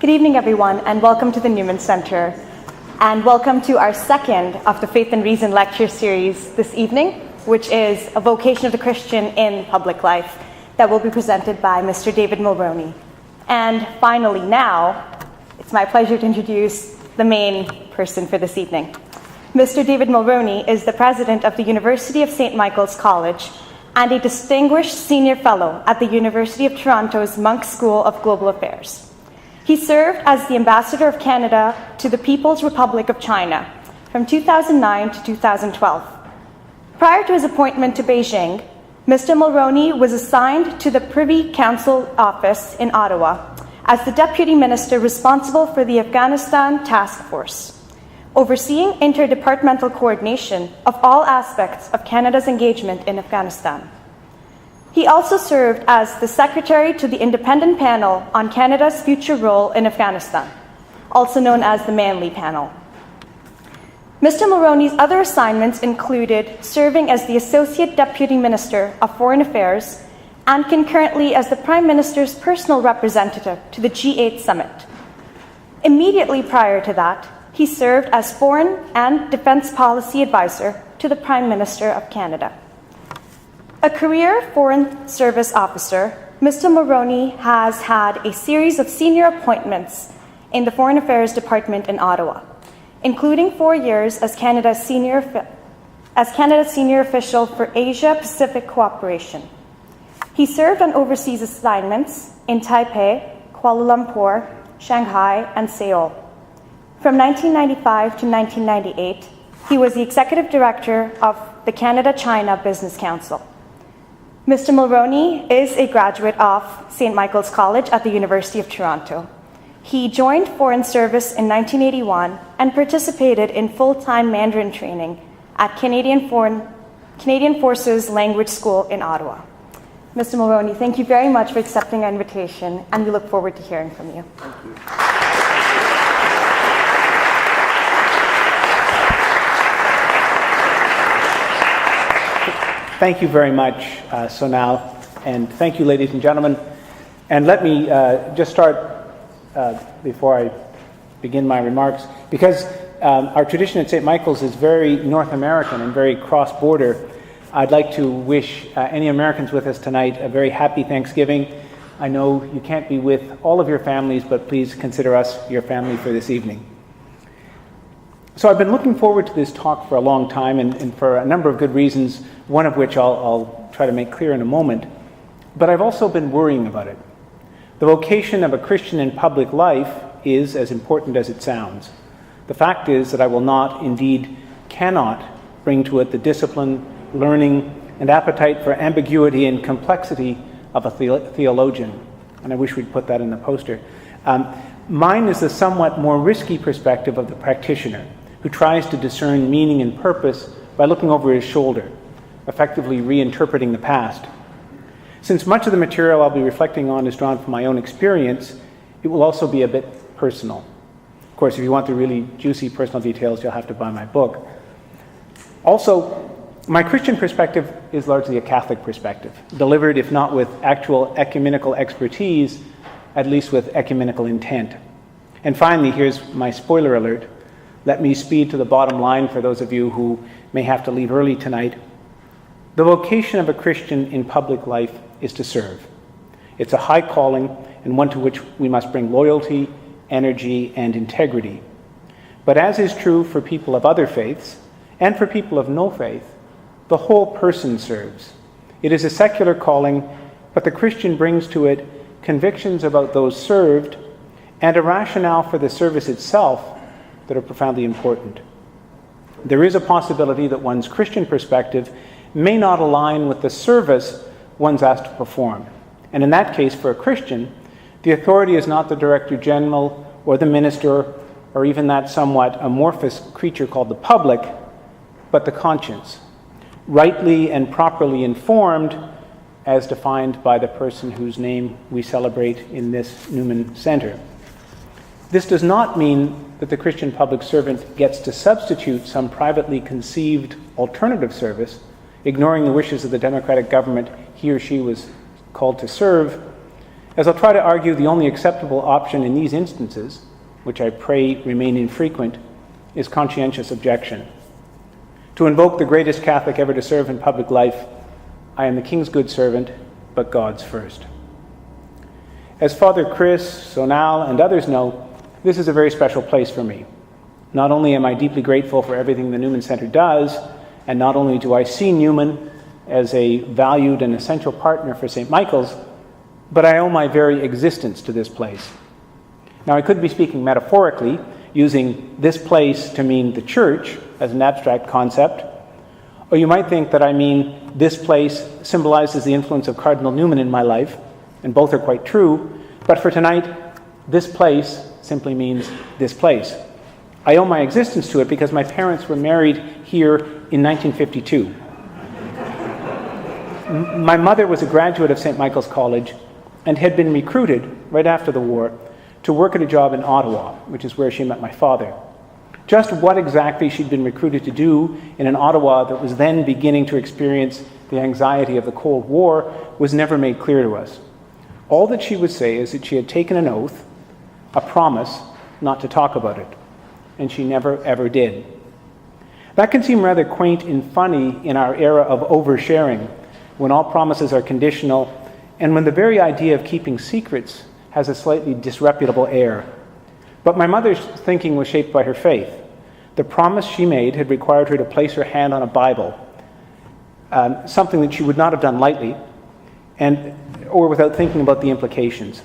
Good evening, everyone, and welcome to the Newman Center. And welcome to our second of the Faith and Reason lecture series this evening, which is a Vocation of the Christian in Public Life, that will be presented by Mr. David Mulroney. And finally now, it's my pleasure to introduce the main person for this evening. Mr. David Mulroney is the president of the University of St. Michael's College and a distinguished senior fellow at the University of Toronto's Munk School of Global Affairs. He served as the Ambassador of Canada to the People's Republic of China from 2009 to 2012. Prior to his appointment to Beijing, Mr. Mulroney was assigned to the Privy Council office in Ottawa as the Deputy Minister responsible for the Afghanistan Task Force, overseeing interdepartmental coordination of all aspects of Canada's engagement in Afghanistan. He also served as the Secretary to the Independent Panel on Canada's Future Role in Afghanistan, also known as the Manley Panel. Mr. Mulroney's other assignments included serving as the Associate Deputy Minister of Foreign Affairs and concurrently as the Prime Minister's personal representative to the G8 Summit. Immediately prior to that, he served as Foreign and Defence Policy Advisor to the Prime Minister of Canada. A career Foreign Service officer, Mr. Mulroney has had a series of senior appointments in the Foreign Affairs Department in Ottawa, including 4 years as Canada's senior official for Asia-Pacific Cooperation. He served on overseas assignments in Taipei, Kuala Lumpur, Shanghai, and Seoul. From 1995 to 1998, he was the Executive Director of the Canada-China Business Council. Mr. Mulroney is a graduate of St. Michael's College at the University of Toronto. He joined Foreign Service in 1981 and participated in full-time Mandarin training at Canadian Forces Language School in Ottawa. Mr. Mulroney, thank you very much for accepting our invitation, and we look forward to hearing from you. Thank you. Thank you very much, Sonal, and thank you, ladies and gentlemen. And let me just start before I begin my remarks, because our tradition at St. Michael's is very North American and very cross-border. I'd like to wish any Americans with us tonight a very happy Thanksgiving. I know you can't be with all of your families, but please consider us your family for this evening. So I've been looking forward to this talk for a long time, and for a number of good reasons, one of which I'll try to make clear in a moment. But I've also been worrying about it. The vocation of a Christian in public life is as important as it sounds. The fact is that I will not, indeed cannot, bring to it the discipline, learning, and appetite for ambiguity and complexity of a theologian. And I wish we'd put that in the poster. Mine is the somewhat more risky perspective of the practitioner, who tries to discern meaning and purpose by looking over his shoulder, effectively reinterpreting the past. Since much of the material I'll be reflecting on is drawn from my own experience, it will also be a bit personal. Of course, if you want the really juicy personal details, you'll have to buy my book. Also, my Christian perspective is largely a Catholic perspective, delivered, if not with actual ecumenical expertise, at least with ecumenical intent. And finally, here's my spoiler alert. Let me speed to the bottom line for those of you who may have to leave early tonight. The vocation of a Christian in public life is to serve. It's a high calling, and one to which we must bring loyalty, energy, and integrity. But as is true for people of other faiths, and for people of no faith, the whole person serves. It is a secular calling, but the Christian brings to it convictions about those served and a rationale for the service itself that are profoundly important. There is a possibility that one's Christian perspective may not align with the service one's asked to perform. And in that case, for a Christian, the authority is not the Director General or the minister or even that somewhat amorphous creature called the public, but the conscience, rightly and properly informed as defined by the person whose name we celebrate in this Newman Center. This does not mean that the Christian public servant gets to substitute some privately conceived alternative service, ignoring the wishes of the democratic government he or she was called to serve. As I'll try to argue, the only acceptable option in these instances, which I pray remain infrequent, is conscientious objection. To invoke the greatest Catholic ever to serve in public life, I am the King's good servant, but God's first. As Father Chris, Sonal, and others know, this is a very special place for me. Not only am I deeply grateful for everything the Newman Center does, and not only do I see Newman as a valued and essential partner for St. Michael's, but I owe my very existence to this place. Now, I could be speaking metaphorically, using this place to mean the church as an abstract concept, or you might think that I mean this place symbolizes the influence of Cardinal Newman in my life, and both are quite true, but for tonight, this place simply means this place. I owe my existence to it because my parents were married here in 1952. My mother was a graduate of St. Michael's College and had been recruited right after the war to work at a job in Ottawa, which is where she met my father. Just what exactly she'd been recruited to do in an Ottawa that was then beginning to experience the anxiety of the Cold War was never made clear to us. All that she would say is that she had taken an oath, a promise, not to talk about it, and she never ever did. That can seem rather quaint and funny in our era of oversharing, when all promises are conditional, and when the very idea of keeping secrets has a slightly disreputable air. But my mother's thinking was shaped by her faith. The promise she made had required her to place her hand on a Bible, something that she would not have done lightly, or without thinking about the implications.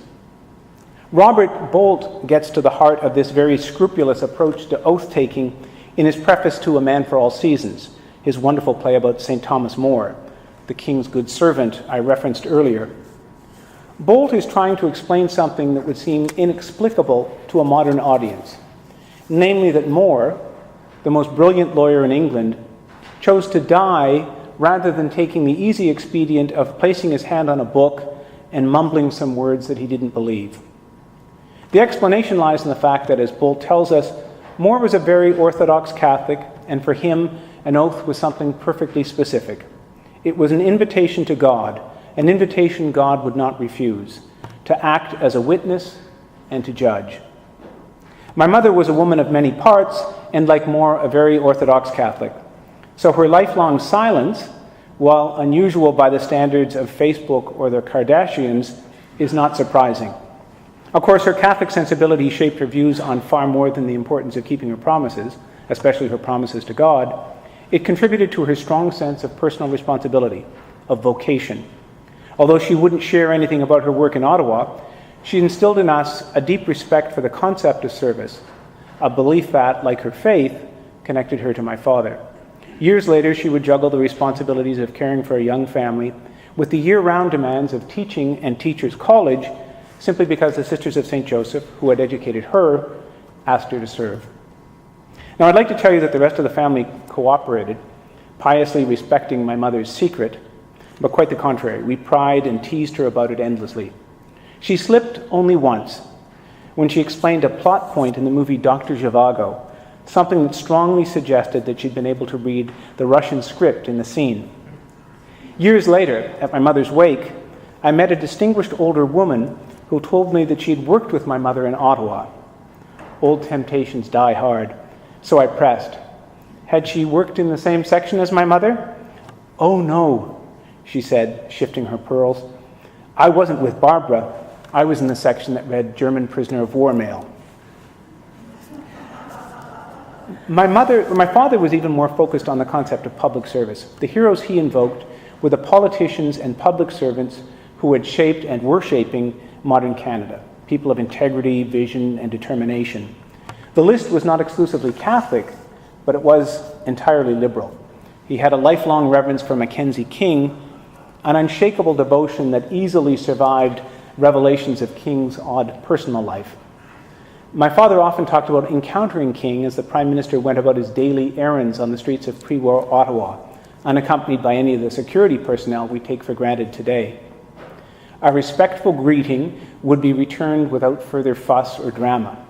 Robert Bolt gets to the heart of this very scrupulous approach to oath-taking in his preface to A Man for All Seasons, his wonderful play about St. Thomas More, the King's good servant I referenced earlier. Bolt is trying to explain something that would seem inexplicable to a modern audience, namely that More, the most brilliant lawyer in England, chose to die rather than taking the easy expedient of placing his hand on a book and mumbling some words that he didn't believe. The explanation lies in the fact that, as Bolt tells us, More was a very Orthodox Catholic, and for him, an oath was something perfectly specific. It was an invitation to God, an invitation God would not refuse, to act as a witness and to judge. My mother was a woman of many parts, and like More, a very Orthodox Catholic. So her lifelong silence, while unusual by the standards of Facebook or the Kardashians, is not surprising. Of course, her Catholic sensibility shaped her views on far more than the importance of keeping her promises, especially her promises to God. It contributed to her strong sense of personal responsibility, of vocation. Although she wouldn't share anything about her work in Ottawa, she instilled in us a deep respect for the concept of service, a belief that, like her faith, connected her to my father. Years later, she would juggle the responsibilities of caring for a young family with the year-round demands of teaching and teachers' college, simply because the Sisters of St. Joseph, who had educated her, asked her to serve. Now, I'd like to tell you that the rest of the family cooperated, piously respecting my mother's secret, but quite the contrary. We pried and teased her about it endlessly. She slipped only once, when she explained a plot point in the movie Dr. Zhivago, something that strongly suggested that she'd been able to read the Russian script in the scene. Years later, at my mother's wake, I met a distinguished older woman who told me that she'd worked with my mother in Ottawa. Old temptations die hard, so I pressed. Had she worked in the same section as my mother? Oh no, she said, shifting her pearls. I wasn't with Barbara. I was in the section that read German prisoner of war mail. My father was even more focused on the concept of public service. The heroes he invoked were the politicians and public servants who had shaped and were shaping modern Canada, people of integrity, vision, and determination. The list was not exclusively Catholic, but it was entirely liberal. He had a lifelong reverence for Mackenzie King, an unshakable devotion that easily survived revelations of King's odd personal life. My father often talked about encountering King as the Prime Minister went about his daily errands on the streets of pre-war Ottawa, unaccompanied by any of the security personnel we take for granted today. A respectful greeting would be returned without further fuss or drama.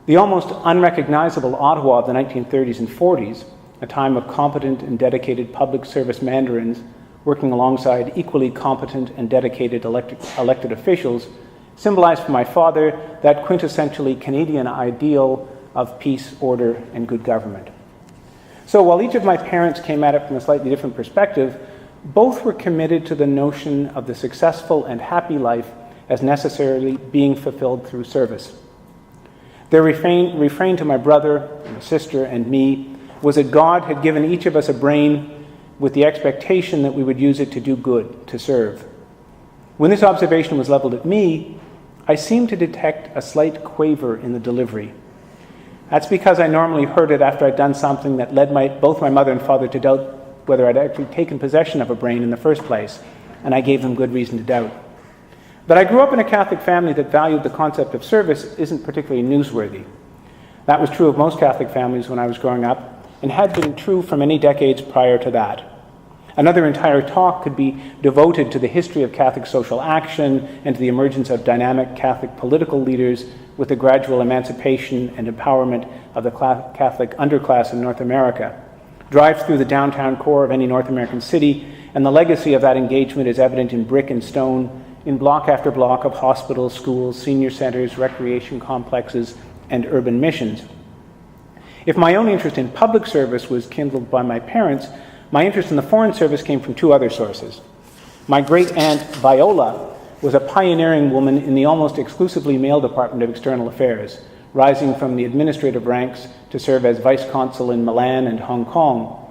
The almost unrecognizable Ottawa of the 1930s and 40s, a time of competent and dedicated public service mandarins, working alongside equally competent and dedicated elected officials, symbolized for my father that quintessentially Canadian ideal of peace, order, and good government. So while each of my parents came at it from a slightly different perspective, both were committed to the notion of the successful and happy life as necessarily being fulfilled through service. Their refrain to my brother, my sister, and me was that God had given each of us a brain with the expectation that we would use it to do good, to serve. When this observation was leveled at me, I seemed to detect a slight quaver in the delivery. That's because I normally heard it after I'd done something that led both my mother and father to doubt whether I'd actually taken possession of a brain in the first place, and I gave them good reason to doubt. That I grew up in a Catholic family that valued the concept of service isn't particularly newsworthy. That was true of most Catholic families when I was growing up, and had been true for many decades prior to that. Another entire talk could be devoted to the history of Catholic social action and to the emergence of dynamic Catholic political leaders with the gradual emancipation and empowerment of the Catholic underclass in North America. Drive through the downtown core of any North American city, and the legacy of that engagement is evident in brick and stone, in block after block of hospitals, schools, senior centers, recreation complexes, and urban missions. If my own interest in public service was kindled by my parents, my interest in the Foreign Service came from two other sources. My great-aunt Viola was a pioneering woman in the almost exclusively male Department of External Affairs, rising from the administrative ranks to serve as vice-consul in Milan and Hong Kong.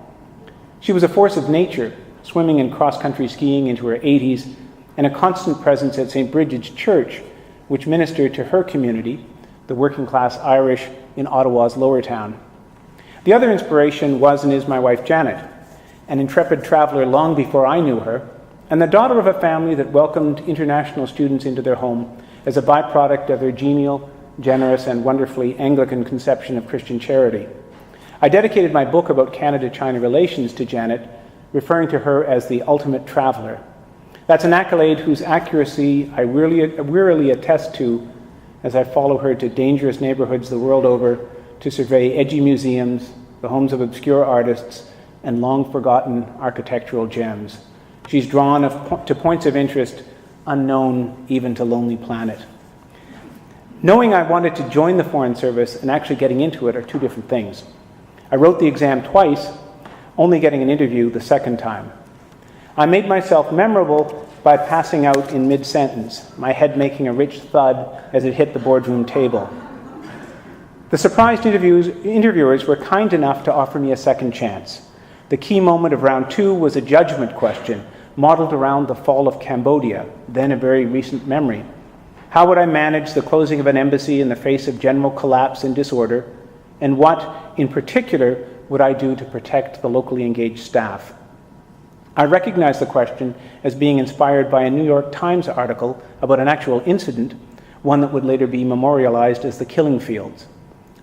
She was a force of nature, swimming and cross-country skiing into her 80s, and a constant presence at St. Bridget's Church, which ministered to her community, the working-class Irish in Ottawa's Lower Town. The other inspiration was and is my wife Janet, an intrepid traveler long before I knew her, and the daughter of a family that welcomed international students into their home as a byproduct of their genial, generous, and wonderfully Anglican conception of Christian charity. I dedicated my book about Canada-China relations to Janet, referring to her as the ultimate traveler. That's an accolade whose accuracy I wearily attest to as I follow her to dangerous neighborhoods the world over to survey edgy museums, the homes of obscure artists, and long-forgotten architectural gems. She's drawn to points of interest unknown even to Lonely Planet. Knowing I wanted to join the Foreign Service and actually getting into it are two different things. I wrote the exam twice, only getting an interview the second time. I made myself memorable by passing out in mid-sentence, my head making a rich thud as it hit the boardroom table. The surprised interviewers were kind enough to offer me a second chance. The key moment of round two was a judgment question, modeled around the fall of Cambodia, then a very recent memory. How would I manage the closing of an embassy in the face of general collapse and disorder? And what, in particular, would I do to protect the locally engaged staff? I recognize the question as being inspired by a New York Times article about an actual incident, one that would later be memorialized as the Killing Fields.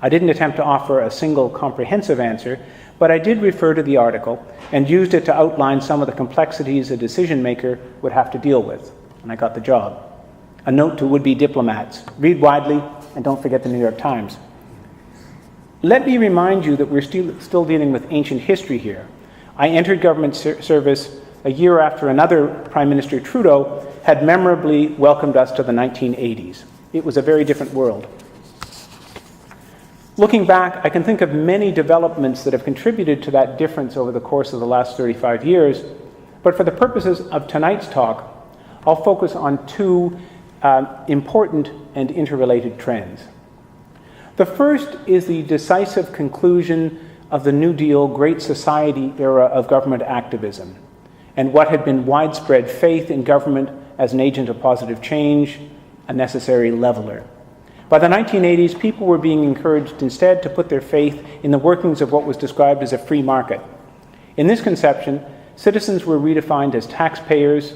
I didn't attempt to offer a single comprehensive answer, but I did refer to the article and used it to outline some of the complexities a decision maker would have to deal with, and I got the job. A note to would-be diplomats: read widely and don't forget the New York Times. Let me remind you that we're still dealing with ancient history here. I entered government service a year after another Prime Minister Trudeau had memorably welcomed us to the 1980s. It was a very different world. Looking back, I can think of many developments that have contributed to that difference over the course of the last 35 years, but for the purposes of tonight's talk, I'll focus on two important and interrelated trends. The first is the decisive conclusion of the New Deal Great Society era of government activism, and what had been widespread faith in government as an agent of positive change, a necessary leveler. By the 1980s, people were being encouraged instead to put their faith in the workings of what was described as a free market. In this conception, citizens were redefined as taxpayers,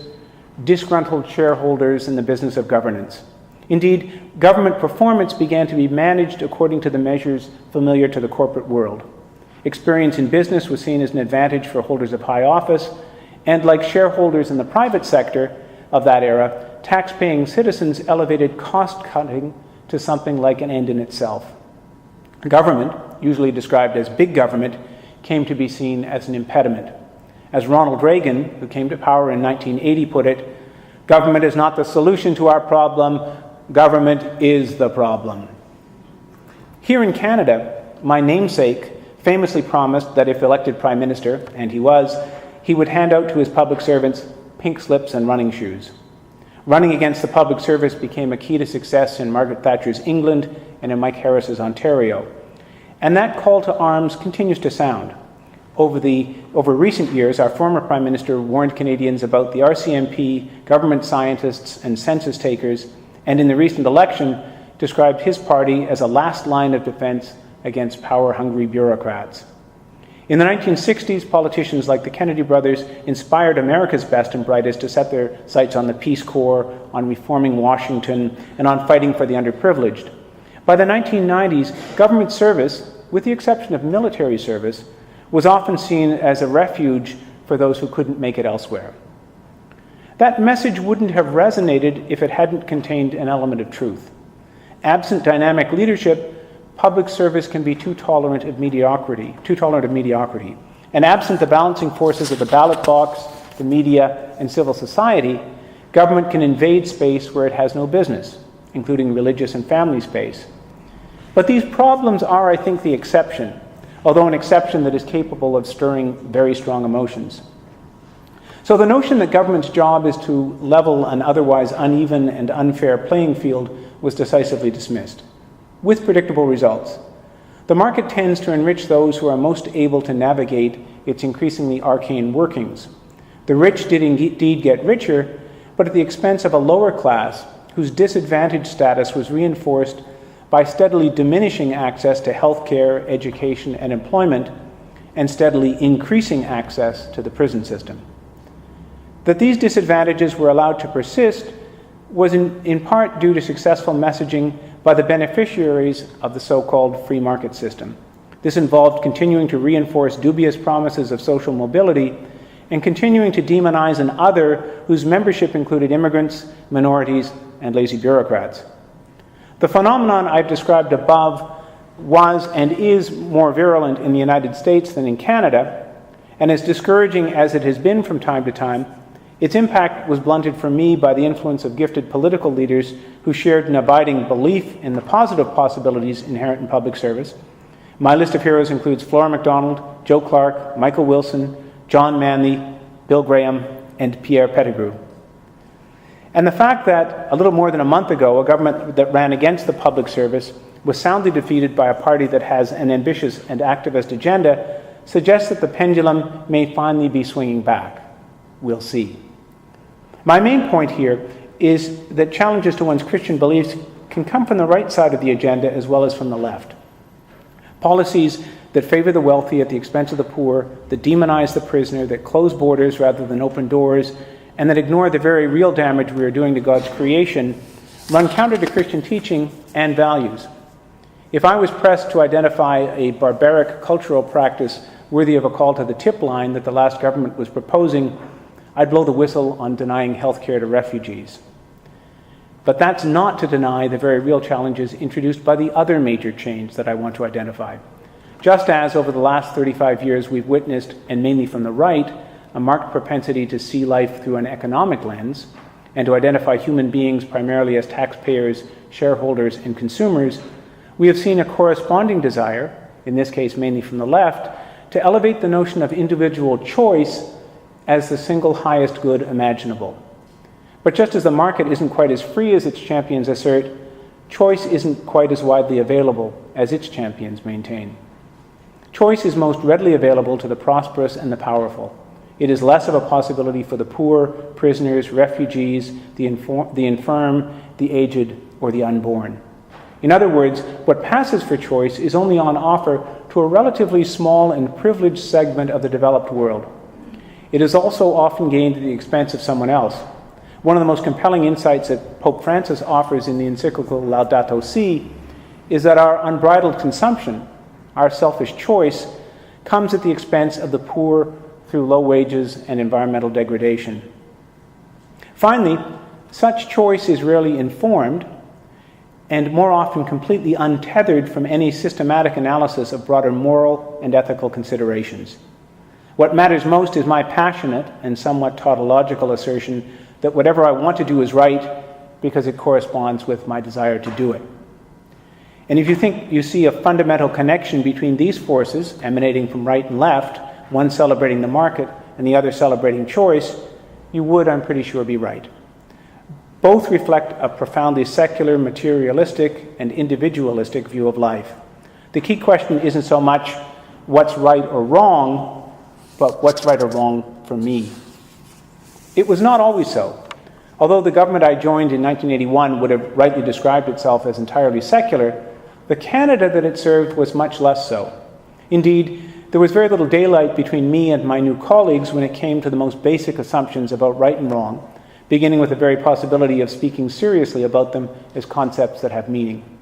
disgruntled shareholders in the business of governance. Indeed, government performance began to be managed according to the measures familiar to the corporate world. Experience in business was seen as an advantage for holders of high office, and like shareholders in the private sector of that era, tax-paying citizens elevated cost-cutting to something like an end in itself. Government, usually described as big government, came to be seen as an impediment. As Ronald Reagan, who came to power in 1980, put it, "Government is not the solution to our problem, government is the problem." Here in Canada, my namesake famously promised that if elected Prime Minister, and he was, he would hand out to his public servants pink slips and running shoes. Running against the public service became a key to success in Margaret Thatcher's England and in Mike Harris's Ontario. And that call to arms continues to sound. Over recent years, our former Prime Minister warned Canadians about the RCMP, government scientists, and census takers, and in the recent election, described his party as a last line of defense against power-hungry bureaucrats. In the 1960s, politicians like the Kennedy brothers inspired America's best and brightest to set their sights on the Peace Corps, on reforming Washington, and on fighting for the underprivileged. By the 1990s, government service, with the exception of military service, was often seen as a refuge for those who couldn't make it elsewhere. That message wouldn't have resonated if it hadn't contained an element of truth. Absent dynamic leadership, public service can be too tolerant of mediocrity. And absent the balancing forces of the ballot box, the media, and civil society, government can invade space where it has no business, including religious and family space. But these problems are, I think, the exception, although an exception that is capable of stirring very strong emotions. So the notion that government's job is to level an otherwise uneven and unfair playing field was decisively dismissed, with predictable results. The market tends to enrich those who are most able to navigate its increasingly arcane workings. The rich did indeed get richer, but at the expense of a lower class whose disadvantaged status was reinforced by steadily diminishing access to healthcare, education, and employment, and steadily increasing access to the prison system. That these disadvantages were allowed to persist was in part due to successful messaging by the beneficiaries of the so-called free market system. This involved continuing to reinforce dubious promises of social mobility and continuing to demonize an other whose membership included immigrants, minorities, and lazy bureaucrats. The phenomenon I've described above was and is more virulent in the United States than in Canada, and as discouraging as it has been from time to time, its impact was blunted for me by the influence of gifted political leaders who shared an abiding belief in the positive possibilities inherent in public service. My list of heroes includes Flora MacDonald, Joe Clark, Michael Wilson, John Manley, Bill Graham, and Pierre Pettigrew. And the fact that a little more than a month ago, a government that ran against the public service was soundly defeated by a party that has an ambitious and activist agenda suggests that the pendulum may finally be swinging back. We'll see. My main point here is that challenges to one's Christian beliefs can come from the right side of the agenda as well as from the left. Policies that favor the wealthy at the expense of the poor, that demonize the prisoner, that close borders rather than open doors, and that ignore the very real damage we are doing to God's creation, run counter to Christian teaching and values. If I was pressed to identify a barbaric cultural practice worthy of a call to the tip line that the last government was proposing, I'd blow the whistle on denying health care to refugees. But that's not to deny the very real challenges introduced by the other major change that I want to identify. Just as over the last 35 years we've witnessed, and mainly from the right, a marked propensity to see life through an economic lens and to identify human beings primarily as taxpayers, shareholders, and consumers, we have seen a corresponding desire, in this case mainly from the left, to elevate the notion of individual choice as the single highest good imaginable. But just as the market isn't quite as free as its champions assert, choice isn't quite as widely available as its champions maintain. Choice is most readily available to the prosperous and the powerful. It is less of a possibility for the poor, prisoners, refugees, the infirm, the aged, or the unborn. In other words, what passes for choice is only on offer to a relatively small and privileged segment of the developed world. It is also often gained at the expense of someone else. One of the most compelling insights that Pope Francis offers in the encyclical Laudato Si is that our unbridled consumption, our selfish choice, comes at the expense of the poor through low wages and environmental degradation. Finally, such choice is rarely informed and more often completely untethered from any systematic analysis of broader moral and ethical considerations. What matters most is my passionate and somewhat tautological assertion that whatever I want to do is right because it corresponds with my desire to do it. And if you think you see a fundamental connection between these forces emanating from right and left, one celebrating the market and the other celebrating choice, you would, I'm pretty sure, be right. Both reflect a profoundly secular, materialistic, and individualistic view of life. The key question isn't so much what's right or wrong, but what's right or wrong for me. It was not always so. Although the government I joined in 1981 would have rightly described itself as entirely secular, the Canada that it served was much less so. Indeed, there was very little daylight between me and my new colleagues when it came to the most basic assumptions about right and wrong, beginning with the very possibility of speaking seriously about them as concepts that have meaning.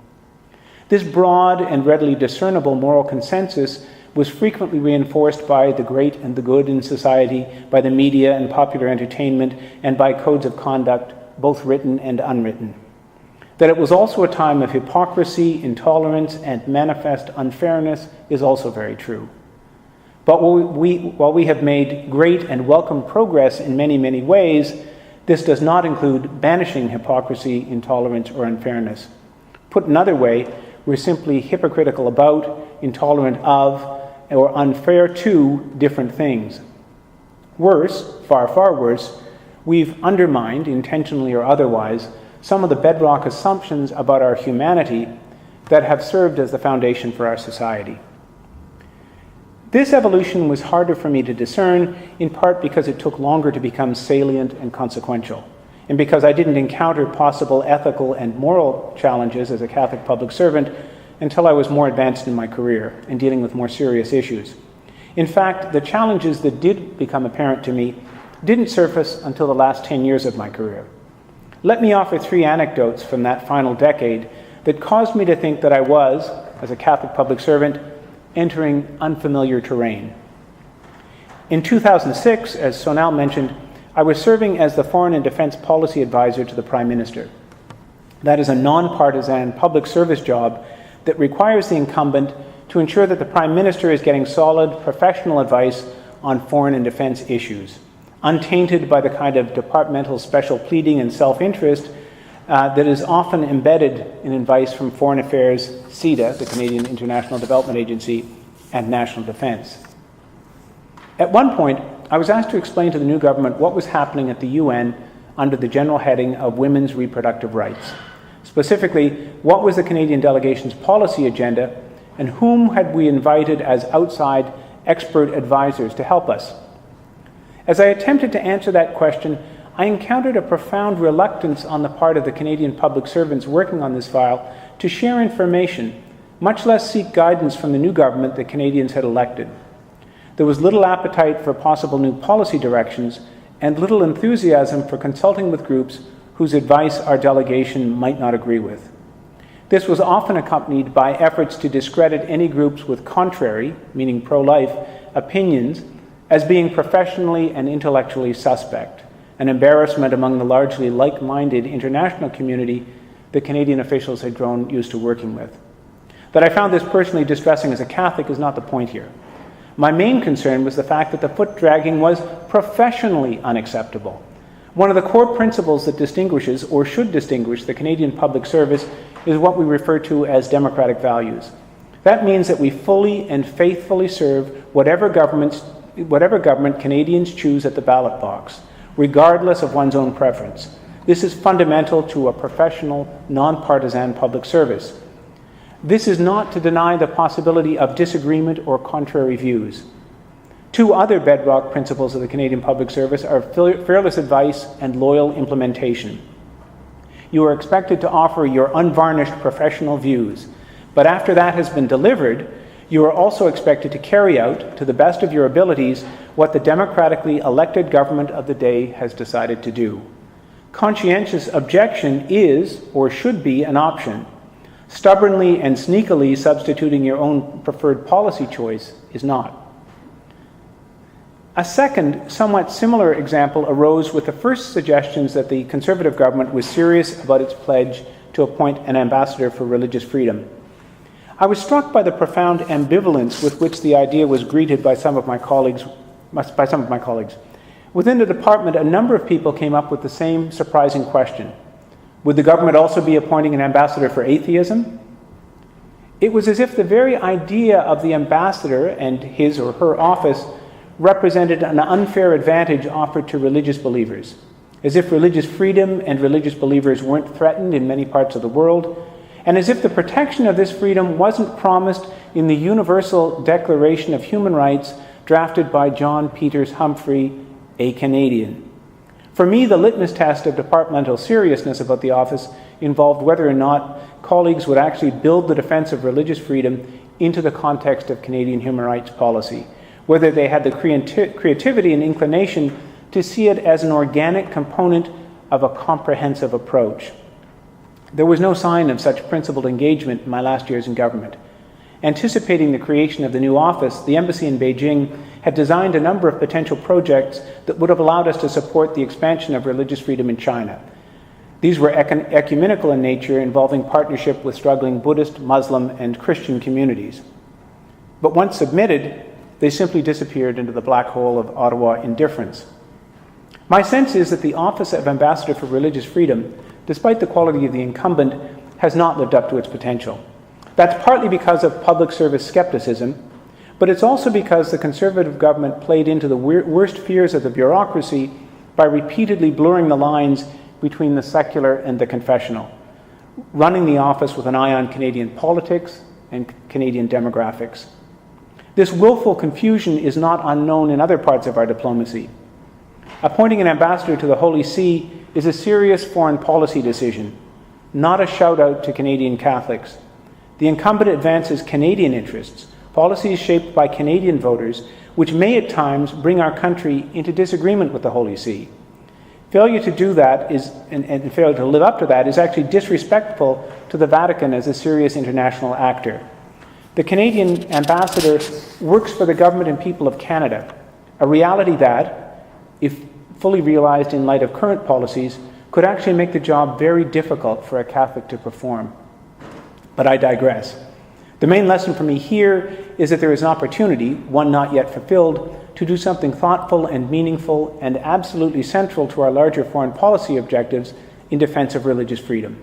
This broad and readily discernible moral consensus was frequently reinforced by the great and the good in society, by the media and popular entertainment, and by codes of conduct, both written and unwritten. That it was also a time of hypocrisy, intolerance, and manifest unfairness is also very true. But while we have made great and welcome progress in many, many ways, this does not include banishing hypocrisy, intolerance, or unfairness. Put another way, we're simply hypocritical about, intolerant of, or unfair to different things. Worse, far, far worse, we've undermined, intentionally or otherwise, some of the bedrock assumptions about our humanity that have served as the foundation for our society. This evolution was harder for me to discern, in part because it took longer to become salient and consequential, and because I didn't encounter possible ethical and moral challenges as a Catholic public servant until I was more advanced in my career and dealing with more serious issues. In fact, the challenges that did become apparent to me didn't surface until the last 10 years of my career. Let me offer 3 anecdotes from that final decade that caused me to think that I was, as a Catholic public servant, entering unfamiliar terrain. In 2006, as Sonal mentioned, I was serving as the Foreign and Defense Policy Advisor to the Prime Minister. That is a nonpartisan public service job that requires the incumbent to ensure that the Prime Minister is getting solid professional advice on foreign and defense issues, untainted by the kind of departmental special pleading and self-interest that is often embedded in advice from Foreign Affairs, CIDA, the Canadian International Development Agency, and National Defense. At one point, I was asked to explain to the new government what was happening at the UN under the general heading of women's reproductive rights. Specifically, what was the Canadian delegation's policy agenda, and whom had we invited as outside expert advisors to help us? As I attempted to answer that question, I encountered a profound reluctance on the part of the Canadian public servants working on this file to share information, much less seek guidance from the new government that Canadians had elected. There was little appetite for possible new policy directions and little enthusiasm for consulting with groups whose advice our delegation might not agree with. This was often accompanied by efforts to discredit any groups with contrary, meaning pro-life, opinions as being professionally and intellectually suspect, an embarrassment among the largely like-minded international community the Canadian officials had grown used to working with. That I found this personally distressing as a Catholic is not the point here. My main concern was the fact that the foot-dragging was professionally unacceptable. One of the core principles that distinguishes, or should distinguish, the Canadian public service is what we refer to as democratic values. That means that we fully and faithfully serve whatever government Canadians choose at the ballot box, regardless of one's own preference. This is fundamental to a professional, non-partisan public service. This is not to deny the possibility of disagreement or contrary views. 2 other bedrock principles of the Canadian public service are fearless advice and loyal implementation. You are expected to offer your unvarnished professional views, but after that has been delivered, you are also expected to carry out, to the best of your abilities, what the democratically elected government of the day has decided to do. Conscientious objection is, or should be, an option. Stubbornly and sneakily substituting your own preferred policy choice is not. A second, somewhat similar example arose with the first suggestions that the Conservative government was serious about its pledge to appoint an ambassador for religious freedom. I was struck by the profound ambivalence with which the idea was greeted by some of my colleagues by some of my colleagues. Within the department, a number of people came up with the same surprising question. Would the government also be appointing an ambassador for atheism? It was as if the very idea of the ambassador and his or her office represented an unfair advantage offered to religious believers, as if religious freedom and religious believers weren't threatened in many parts of the world, and as if the protection of this freedom wasn't promised in the Universal Declaration of Human Rights drafted by John Peters Humphrey, a Canadian. For me, the litmus test of departmental seriousness about the office involved whether or not colleagues would actually build the defense of religious freedom into the context of Canadian human rights policy, whether they had the creativity and inclination to see it as an organic component of a comprehensive approach. There was no sign of such principled engagement in my last years in government. Anticipating the creation of the new office, the embassy in Beijing had designed a number of potential projects that would have allowed us to support the expansion of religious freedom in China. These were ecumenical in nature, involving partnership with struggling Buddhist, Muslim, and Christian communities. But once submitted, they simply disappeared into the black hole of Ottawa indifference. My sense is that the office of Ambassador for Religious Freedom, despite the quality of the incumbent, has not lived up to its potential. That's partly because of public service skepticism, but it's also because the Conservative government played into the worst fears of the bureaucracy by repeatedly blurring the lines between the secular and the confessional, running the office with an eye on Canadian politics and Canadian demographics. This willful confusion is not unknown in other parts of our diplomacy. Appointing an ambassador to the Holy See is a serious foreign policy decision, not a shout-out to Canadian Catholics. The incumbent advances Canadian interests, policies shaped by Canadian voters, which may at times bring our country into disagreement with the Holy See. Failure to do that and failure to live up to that is actually disrespectful to the Vatican as a serious international actor. The Canadian ambassador works for the government and people of Canada, a reality that, if fully realized in light of current policies, could actually make the job very difficult for a Catholic to perform. But I digress. The main lesson for me here is that there is an opportunity, one not yet fulfilled, to do something thoughtful and meaningful and absolutely central to our larger foreign policy objectives in defense of religious freedom.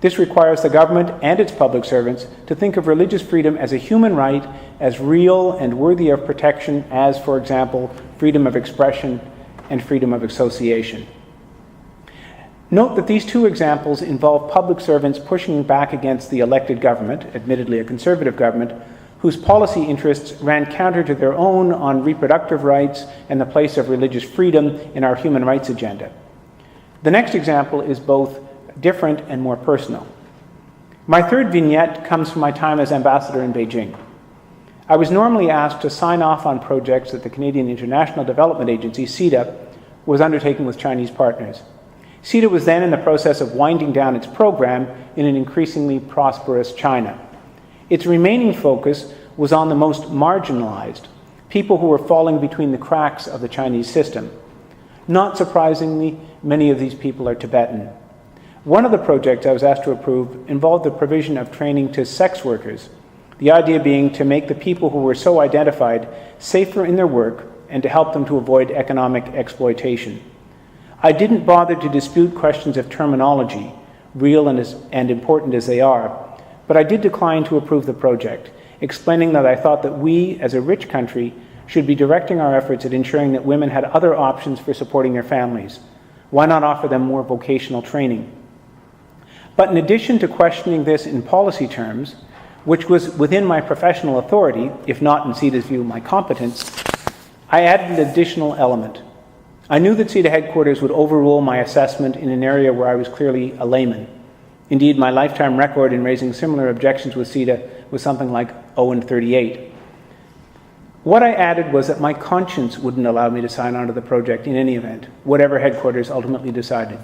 This requires the government and its public servants to think of religious freedom as a human right, as real and worthy of protection as, for example, freedom of expression and freedom of association. Note that these two examples involve public servants pushing back against the elected government, admittedly a conservative government, whose policy interests ran counter to their own on reproductive rights and the place of religious freedom in our human rights agenda. The next example is both different and more personal. My third vignette comes from my time as ambassador in Beijing. I was normally asked to sign off on projects that the Canadian International Development Agency, CIDA, was undertaking with Chinese partners. CIDA was then in the process of winding down its program in an increasingly prosperous China. Its remaining focus was on the most marginalized, people who were falling between the cracks of the Chinese system. Not surprisingly, many of these people are Tibetan. One of the projects I was asked to approve involved the provision of training to sex workers, the idea being to make the people who were so identified safer in their work and to help them to avoid economic exploitation. I didn't bother to dispute questions of terminology, real and important as they are, but I did decline to approve the project, explaining that I thought that we, as a rich country, should be directing our efforts at ensuring that women had other options for supporting their families. Why not offer them more vocational training? But in addition to questioning this in policy terms, which was within my professional authority, if not in CIDA's view my competence, I added an additional element. I knew that CIDA headquarters would overrule my assessment in an area where I was clearly a layman. Indeed, my lifetime record in raising similar objections with CIDA was something like 0-38. What I added was that my conscience wouldn't allow me to sign on to the project in any event, whatever headquarters ultimately decided.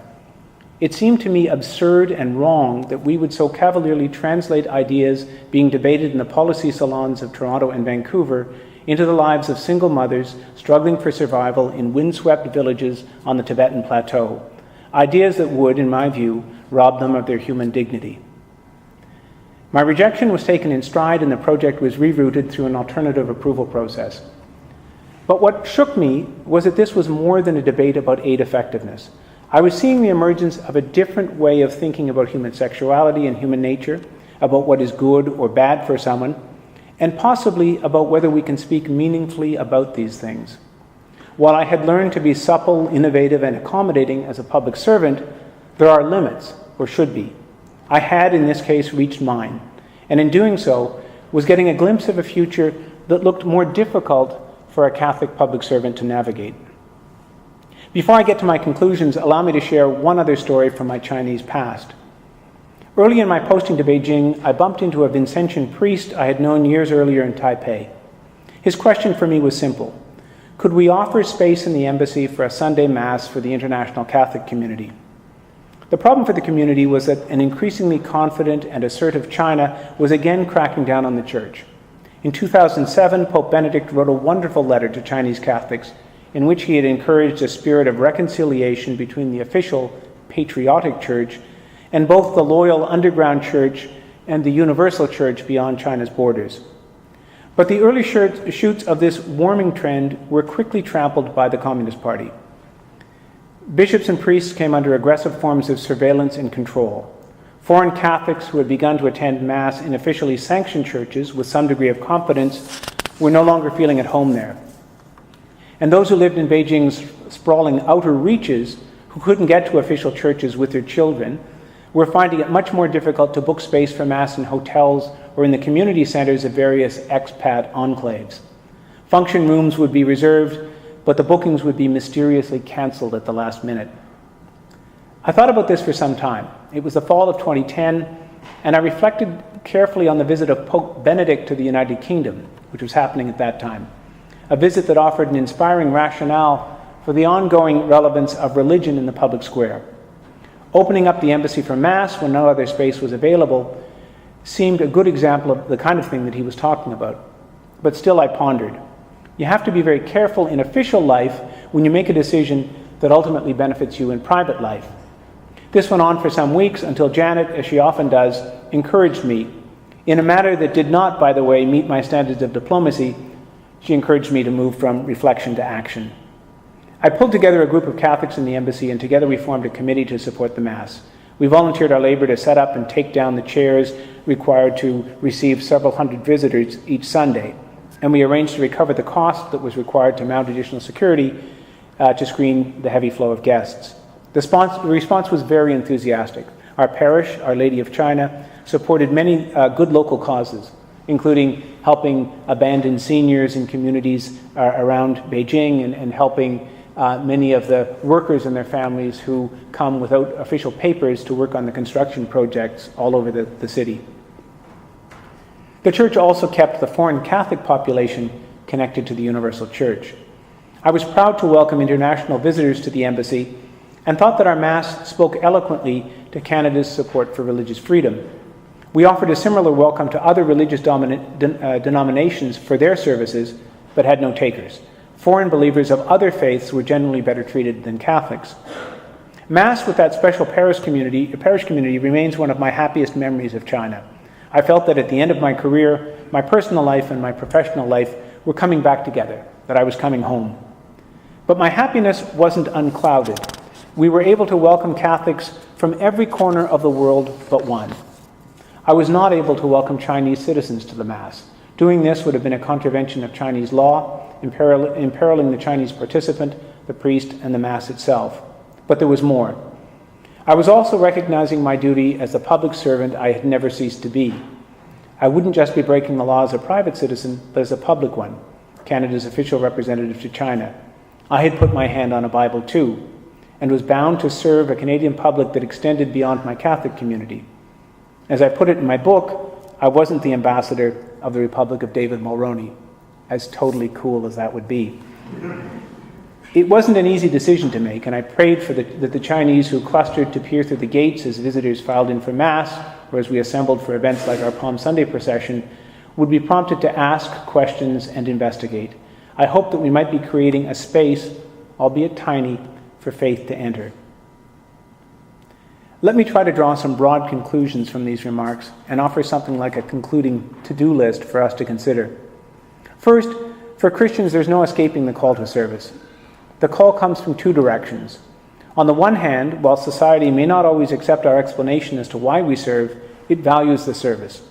It seemed to me absurd and wrong that we would so cavalierly translate ideas being debated in the policy salons of Toronto and Vancouver into the lives of single mothers struggling for survival in windswept villages on the Tibetan Plateau, ideas that would, in my view, rob them of their human dignity. My rejection was taken in stride and the project was rerouted through an alternative approval process. But what shook me was that this was more than a debate about aid effectiveness. I was seeing the emergence of a different way of thinking about human sexuality and human nature, about what is good or bad for someone, and possibly about whether we can speak meaningfully about these things. While I had learned to be supple, innovative, and accommodating as a public servant, there are limits, or should be. I had, in this case, reached mine, and in doing so, was getting a glimpse of a future that looked more difficult for a Catholic public servant to navigate. Before I get to my conclusions, allow me to share one other story from my Chinese past. Early in my posting to Beijing, I bumped into a Vincentian priest I had known years earlier in Taipei. His question for me was simple. Could we offer space in the embassy for a Sunday Mass for the international Catholic community? The problem for the community was that an increasingly confident and assertive China was again cracking down on the Church. In 2007, Pope Benedict wrote a wonderful letter to Chinese Catholics in which he had encouraged a spirit of reconciliation between the official patriotic Church and both the loyal underground Church and the universal Church beyond China's borders. But the early shoots of this warming trend were quickly trampled by the Communist Party. Bishops and priests came under aggressive forms of surveillance and control. Foreign Catholics who had begun to attend Mass in officially sanctioned churches with some degree of confidence were no longer feeling at home there. And those who lived in Beijing's sprawling outer reaches, who couldn't get to official churches with their children, were finding it much more difficult to book space for Mass in hotels or in the community centers of various expat enclaves. Function rooms would be reserved, but the bookings would be mysteriously cancelled at the last minute. I thought about this for some time. It was the fall of 2010, and I reflected carefully on the visit of Pope Benedict to the United Kingdom, which was happening at that time, a visit that offered an inspiring rationale for the ongoing relevance of religion in the public square. Opening up the embassy for Mass when no other space was available seemed a good example of the kind of thing that he was talking about. But still I pondered. You have to be very careful in official life when you make a decision that ultimately benefits you in private life. This went on for some weeks until Janet, as she often does, encouraged me. In a matter that did not, by the way, meet my standards of diplomacy, she encouraged me to move from reflection to action. I pulled together a group of Catholics in the embassy, and together we formed a committee to support the Mass. We volunteered our labor to set up and take down the chairs required to receive several hundred visitors each Sunday, and we arranged to recover the cost that was required to mount additional security to screen the heavy flow of guests. The response was very enthusiastic. Our parish, Our Lady of China, supported many good local causes, including helping abandoned seniors in communities around Beijing and helping many of the workers and their families who come without official papers to work on the construction projects all over the city. The Church also kept the foreign Catholic population connected to the Universal Church. I was proud to welcome international visitors to the embassy and thought that our Mass spoke eloquently to Canada's support for religious freedom. We offered a similar welcome to other religious denominations for their services, but had no takers. Foreign believers of other faiths were generally better treated than Catholics. Mass with that special parish community remains one of my happiest memories of China. I felt that at the end of my career, my personal life and my professional life were coming back together, that I was coming home. But my happiness wasn't unclouded. We were able to welcome Catholics from every corner of the world but one. I was not able to welcome Chinese citizens to the Mass. Doing this would have been a contravention of Chinese law, imperiling the Chinese participant, the priest, and the Mass itself. But there was more. I was also recognizing my duty as the public servant I had never ceased to be. I wouldn't just be breaking the law as a private citizen, but as a public one, Canada's official representative to China. I had put my hand on a Bible too, and was bound to serve a Canadian public that extended beyond my Catholic community. As I put it in my book, I wasn't the ambassador of the Republic of David Mulroney, as totally cool as that would be. It wasn't an easy decision to make, and I prayed that the Chinese who clustered to peer through the gates as visitors filed in for Mass, or as we assembled for events like our Palm Sunday procession, would be prompted to ask questions and investigate. I hoped that we might be creating a space, albeit tiny, for faith to enter. Let me try to draw some broad conclusions from these remarks and offer something like a concluding to-do list for us to consider. First, For Christians, there's no escaping the call to service. The call comes from two directions. On the one hand, while society may not always accept our explanation as to why we serve, it values the service.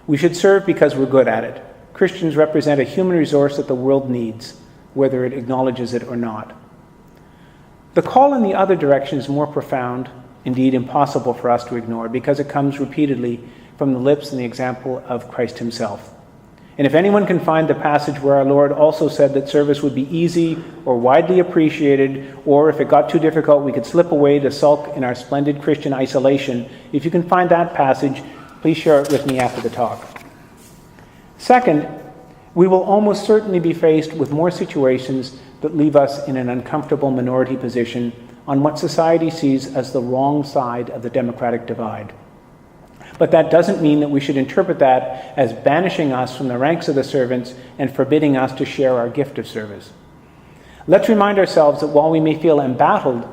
We should serve because we're good at it. Christians represent a human resource that the world needs, whether it acknowledges it or not. The call in the other direction is more profound, indeed impossible for us to ignore, because it comes repeatedly from the lips and the example of Christ himself. And if anyone can find the passage where our Lord also said that service would be easy or widely appreciated, or if it got too difficult, we could slip away to sulk in our splendid Christian isolation, if you can find that passage, please share it with me after the talk. Second, we will almost certainly be faced with more situations that leave us in an uncomfortable minority position on what society sees as the wrong side of the democratic divide. But that doesn't mean that we should interpret that as banishing us from the ranks of the servants and forbidding us to share our gift of service. Let's remind ourselves that while we may feel embattled,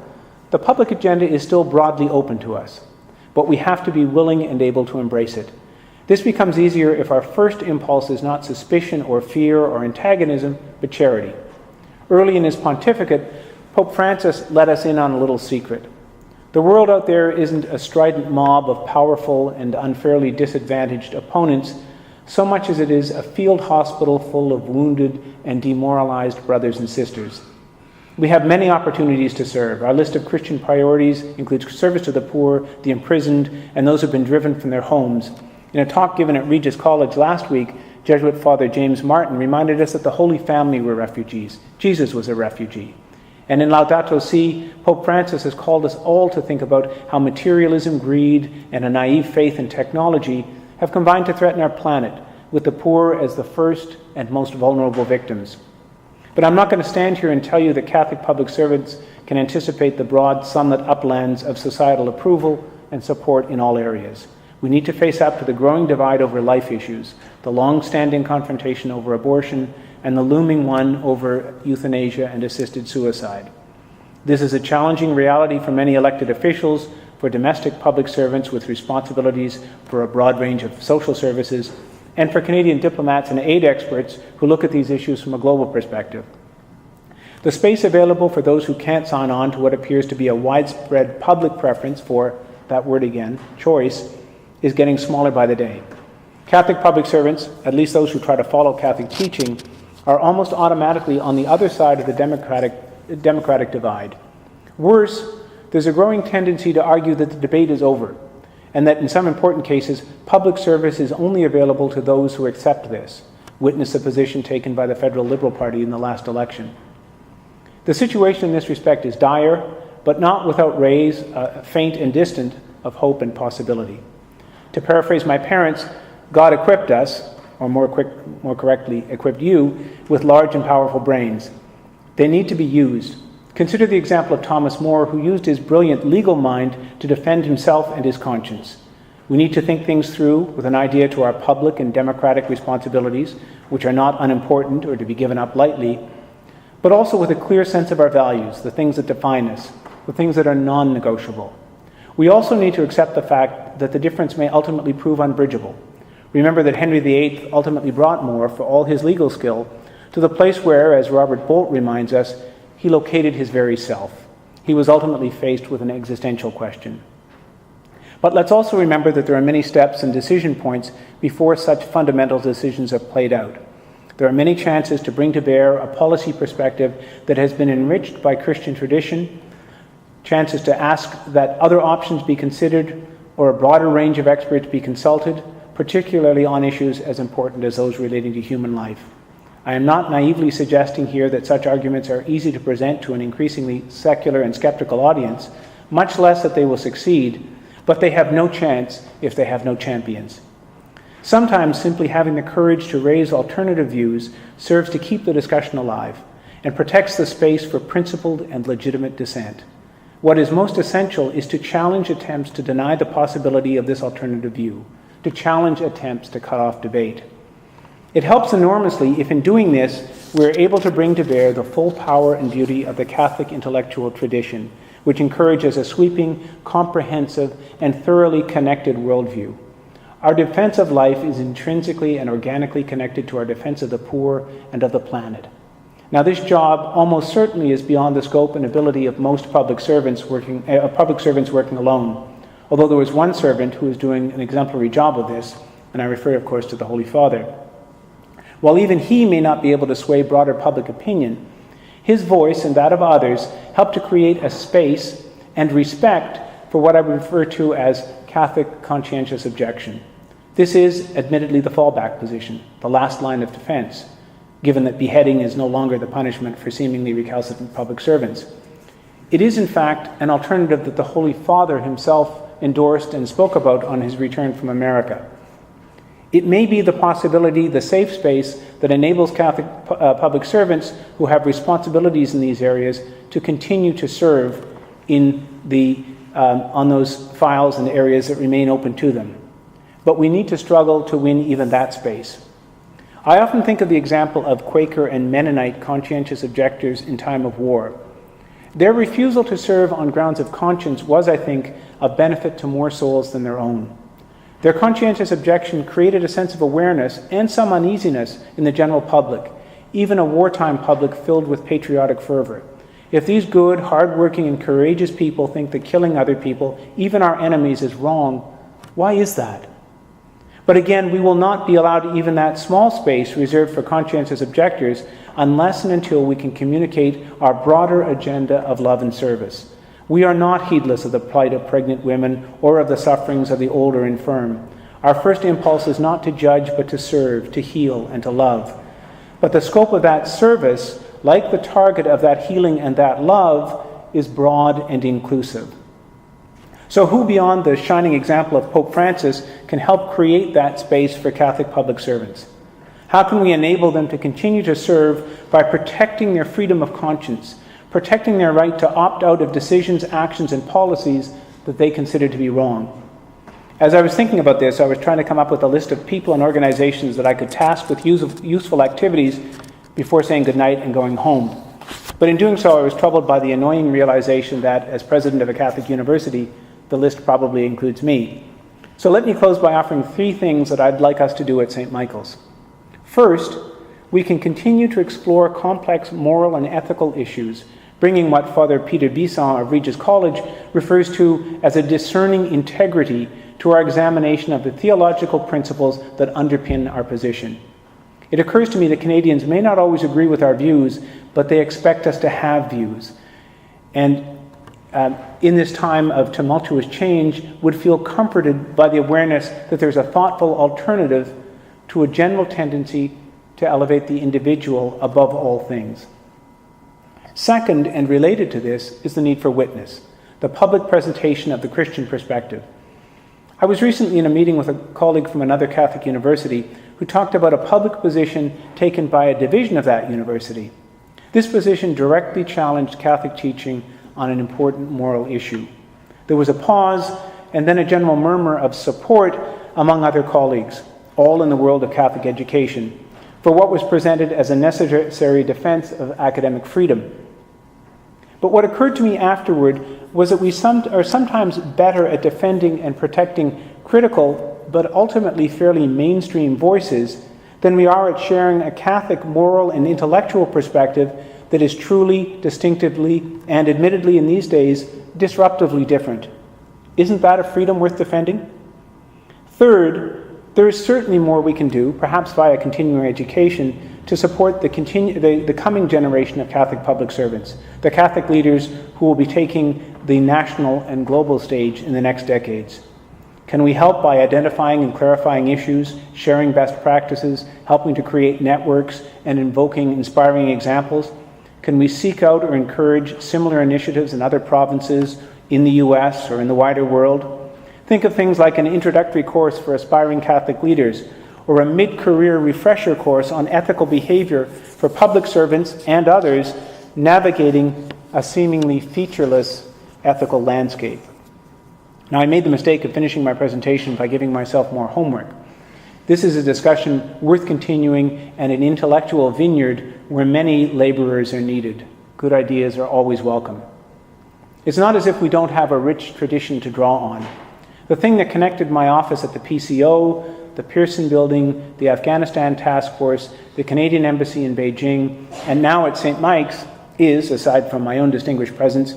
the public agenda is still broadly open to us, but we have to be willing and able to embrace it. This becomes easier if our first impulse is not suspicion or fear or antagonism, but charity. Early in his pontificate, Pope Francis let us in on a little secret. The world out there isn't a strident mob of powerful and unfairly disadvantaged opponents, so much as it is a field hospital full of wounded and demoralized brothers and sisters. We have many opportunities to serve. Our list of Christian priorities includes service to the poor, the imprisoned, and those who have been driven from their homes. In a talk given at Regis College last week, Jesuit Father James Martin reminded us that the Holy Family were refugees. Jesus was a refugee. And in Laudato Si, Pope Francis has called us all to think about how materialism, greed, and a naive faith in technology have combined to threaten our planet, with the poor as the first and most vulnerable victims. But I'm not going to stand here and tell you that Catholic public servants can anticipate the broad sunlit uplands of societal approval and support in all areas. We need to face up to the growing divide over life issues, the long-standing confrontation over abortion, and the looming one over euthanasia and assisted suicide. This is a challenging reality for many elected officials, for domestic public servants with responsibilities for a broad range of social services, and for Canadian diplomats and aid experts who look at these issues from a global perspective. The space available for those who can't sign on to what appears to be a widespread public preference for, that word again, choice, is getting smaller by the day. Catholic public servants, at least those who try to follow Catholic teaching, are almost automatically on the other side of the democratic divide. Worse, there's a growing tendency to argue that the debate is over, and that in some important cases, public service is only available to those who accept this. Witness the position taken by the Federal Liberal Party in the last election. The situation in this respect is dire, but not without rays, faint and distant, of hope and possibility. To paraphrase my parents, God equipped us, or more correctly, equipped you, with large and powerful brains. They need to be used. Consider the example of Thomas More, who used his brilliant legal mind to defend himself and his conscience. We need to think things through with an idea to our public and democratic responsibilities, which are not unimportant or to be given up lightly, but also with a clear sense of our values, the things that define us, the things that are non-negotiable. We also need to accept the fact that the difference may ultimately prove unbridgeable. Remember that Henry VIII ultimately brought More, for all his legal skill, to the place where, as Robert Bolt reminds us, he located his very self. He was ultimately faced with an existential question. But let's also remember that there are many steps and decision points before such fundamental decisions are played out. There are many chances to bring to bear a policy perspective that has been enriched by Christian tradition, chances to ask that other options be considered or a broader range of experts be consulted, particularly on issues as important as those relating to human life. I am not naively suggesting here that such arguments are easy to present to an increasingly secular and skeptical audience, much less that they will succeed, but they have no chance if they have no champions. Sometimes simply having the courage to raise alternative views serves to keep the discussion alive and protects the space for principled and legitimate dissent. What is most essential is to challenge attempts to deny the possibility of this alternative view, to challenge attempts to cut off debate. It helps enormously if in doing this, we're able to bring to bear the full power and beauty of the Catholic intellectual tradition, which encourages a sweeping, comprehensive, and thoroughly connected worldview. Our defense of life is intrinsically and organically connected to our defense of the poor and of the planet. Now, this job almost certainly is beyond the scope and ability of most public servants working alone, although there was one servant who was doing an exemplary job of this, and I refer, of course, to the Holy Father. While even he may not be able to sway broader public opinion, his voice and that of others help to create a space and respect for what I would refer to as Catholic conscientious objection. This is, admittedly, the fallback position, the last line of defense, given that beheading is no longer the punishment for seemingly recalcitrant public servants. It is, in fact, an alternative that the Holy Father himself endorsed and spoke about on his return from America. It may be the possibility, the safe space that enables Catholic public servants who have responsibilities in these areas to continue to serve on those files and areas that remain open to them. But we need to struggle to win even that space. I often think of the example of Quaker and Mennonite conscientious objectors in time of war. Their refusal to serve on grounds of conscience was, I think, of benefit to more souls than their own. Their conscientious objection created a sense of awareness and some uneasiness in the general public, even a wartime public filled with patriotic fervor. If these good, hard-working, and courageous people think that killing other people, even our enemies, is wrong, why is that? But again, we will not be allowed even that small space reserved for conscientious objectors unless and until we can communicate our broader agenda of love and service. We are not heedless of the plight of pregnant women or of the sufferings of the old or infirm. Our first impulse is not to judge, but to serve, to heal, and to love. But the scope of that service, like the target of that healing and that love, is broad and inclusive. So who beyond the shining example of Pope Francis can help create that space for Catholic public servants? How can we enable them to continue to serve by protecting their freedom of conscience, protecting their right to opt out of decisions, actions, and policies that they consider to be wrong? As I was thinking about this, I was trying to come up with a list of people and organizations that I could task with useful activities before saying goodnight and going home. But in doing so, I was troubled by the annoying realization that, as president of a Catholic university, the list probably includes me. So let me close by offering 3 things that I'd like us to do at St. Michael's. First, we can continue to explore complex moral and ethical issues, bringing what Father Peter Bisson of Regis College refers to as a discerning integrity to our examination of the theological principles that underpin our position. It occurs to me that Canadians may not always agree with our views, but they expect us to have views. And in this time of tumultuous change, would feel comforted by the awareness that there's a thoughtful alternative to a general tendency to elevate the individual above all things. Second, and related to this, is the need for witness, the public presentation of the Christian perspective. I was recently in a meeting with a colleague from another Catholic university who talked about a public position taken by a division of that university. This position directly challenged Catholic teaching on an important moral issue. There was a pause and then a general murmur of support among other colleagues, all in the world of Catholic education, for what was presented as a necessary defense of academic freedom. But what occurred to me afterward was that we are sometimes better at defending and protecting critical, but ultimately fairly mainstream voices than we are at sharing a Catholic moral and intellectual perspective that is truly, distinctively, and admittedly in these days, disruptively different. Isn't that a freedom worth defending? Third, there is certainly more we can do, perhaps via continuing education, to support the coming generation of Catholic public servants, the Catholic leaders who will be taking the national and global stage in the next decades. Can we help by identifying and clarifying issues, sharing best practices, helping to create networks, and invoking inspiring examples? Can we seek out or encourage similar initiatives in other provinces, in the US, or in the wider world? Think of things like an introductory course for aspiring Catholic leaders, or a mid-career refresher course on ethical behavior for public servants and others navigating a seemingly featureless ethical landscape. Now, I made the mistake of finishing my presentation by giving myself more homework. This is a discussion worth continuing and an intellectual vineyard where many laborers are needed. Good ideas are always welcome. It's not as if we don't have a rich tradition to draw on. The thing that connected my office at the PCO, the Pearson Building, the Afghanistan Task Force, the Canadian Embassy in Beijing, and now at St. Mike's is, aside from my own distinguished presence,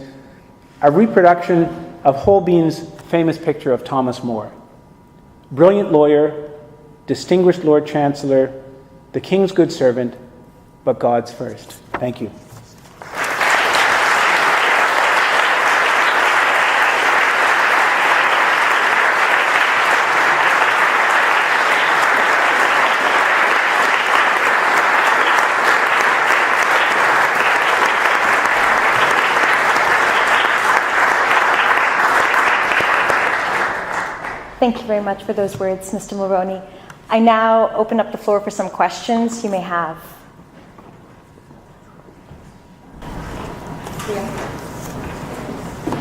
a reproduction of Holbein's famous picture of Thomas More. Brilliant lawyer, distinguished Lord Chancellor, the King's good servant, but God's first. Thank you. Thank you very much for those words, Mr. Mulroney. I now open up the floor for some questions you may have.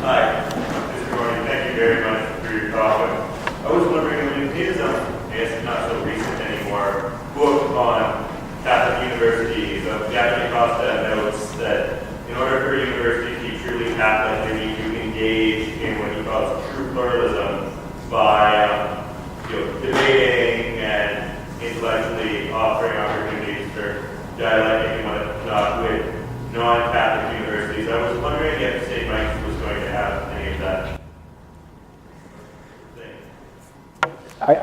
Hi, Mr. Mulroney. Thank you very much for your talk. I was wondering, when you did some, I guess not so recent anymore, book on Catholic universities, Jackie Costa notes that in order for a university to be truly Catholic, they need to engage in what he calls true pluralism by debating and intellectually offering opportunities for dialectic and whatnot with non-Catholic universities. I was wondering if St. Mike's was going to have any of that.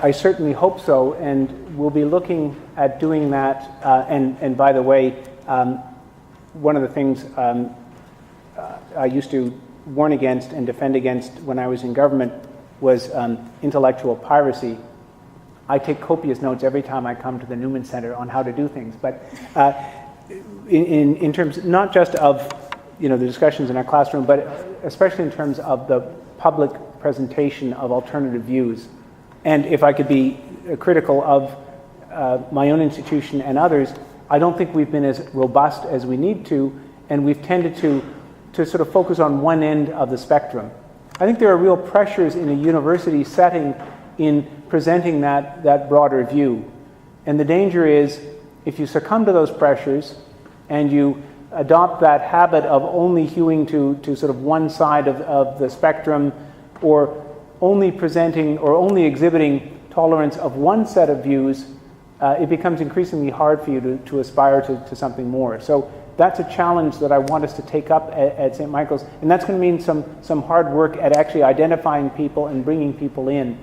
I certainly hope so, and we'll be looking at doing that. And by the way, one of the things I used to warn against and defend against when I was in government was intellectual piracy. I take copious notes every time I come to the Newman Center on how to do things, but in terms not just of the discussions in our classroom, but especially in terms of the public presentation of alternative views. And if I could be critical of my own institution and others, I don't think we've been as robust as we need to, and we've tended to sort of focus on one end of the spectrum. I think there are real pressures in a university setting in presenting that broader view. And the danger is, if you succumb to those pressures and you adopt that habit of only hewing to sort of one side of the spectrum, or only presenting or only exhibiting tolerance of one set of views, it becomes increasingly hard for you to aspire to something more. So that's a challenge that I want us to take up at St. Michael's, and that's going to mean some hard work at actually identifying people and bringing people in.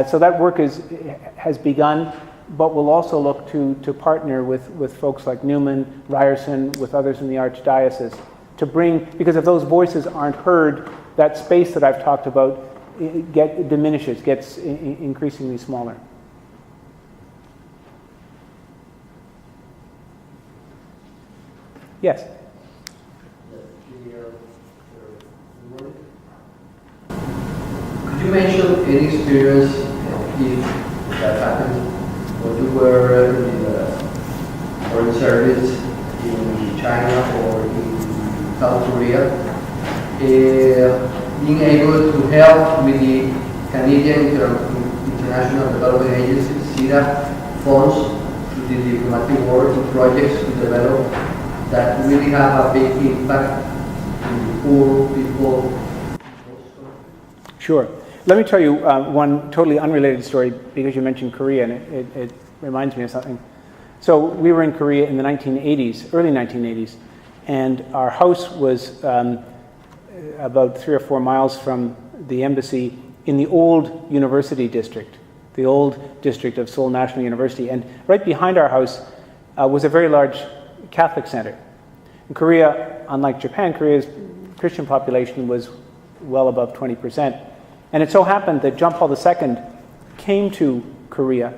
So that work has begun, but we'll also look to partner with folks like Newman, Ryerson, with others in the Archdiocese, to bring, because if those voices aren't heard, that space that I've talked about diminishes, gets increasingly smaller. Yes? Could you mention any experience if that happened when you were in the foreign service in China or in South Korea, being able to help with the Canadian International Development Agency, CIDA, funds to the diplomatic work and projects to develop that really have a big impact on the poor people? Sure. Let me tell you one totally unrelated story, because you mentioned Korea, and it reminds me of something. So we were in Korea in the 1980s, early 1980s, and our house was about 3 or 4 miles from the embassy in the old university district, the old district of Seoul National University. And right behind our house was a very large Catholic center. In Korea, unlike Japan, Korea's Christian population was well above 20%. And it so happened that John Paul II came to Korea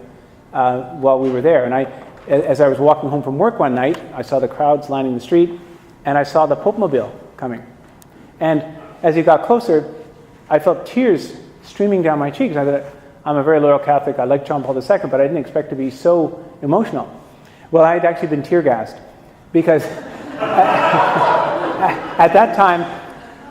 while we were there. And as I was walking home from work one night, I saw the crowds lining the street, and I saw the Pope-mobile coming. And as he got closer, I felt tears streaming down my cheeks. I thought, I'm a very loyal Catholic, I like John Paul II, but I didn't expect to be so emotional. Well, I had actually been tear-gassed, because at that time,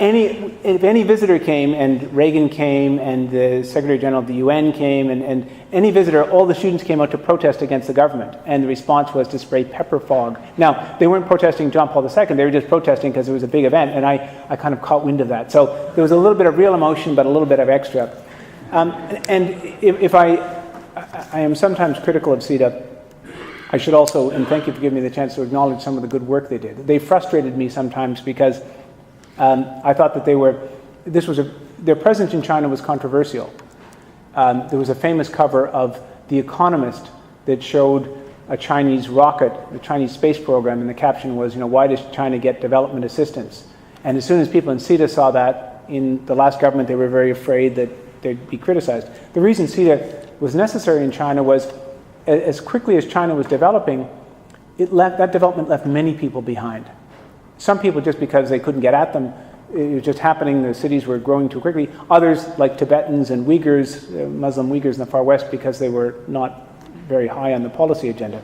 if any visitor came, and Reagan came, and the Secretary General of the UN came, and any visitor, all the students came out to protest against the government, and the response was to spray pepper fog. Now, they weren't protesting John Paul II, they were just protesting because it was a big event, and I kind of caught wind of that. So there was a little bit of real emotion, but a little bit of extra. And if I am sometimes critical of CETA, I should also, and thank you for giving me the chance to acknowledge some of the good work they did. They frustrated me sometimes because I thought that their presence in China was controversial. There was a famous cover of The Economist that showed a Chinese rocket, the Chinese space program, and the caption was, why does China get development assistance? And as soon as people in CETA saw that in the last government, they were very afraid that they'd be criticized. The reason CETA was necessary in China was, as quickly as China was developing, that development left many people behind. Some people just because they couldn't get at them, it was just happening, the cities were growing too quickly. Others, like Tibetans and Uyghurs, Muslim Uyghurs in the far west, because they were not very high on the policy agenda.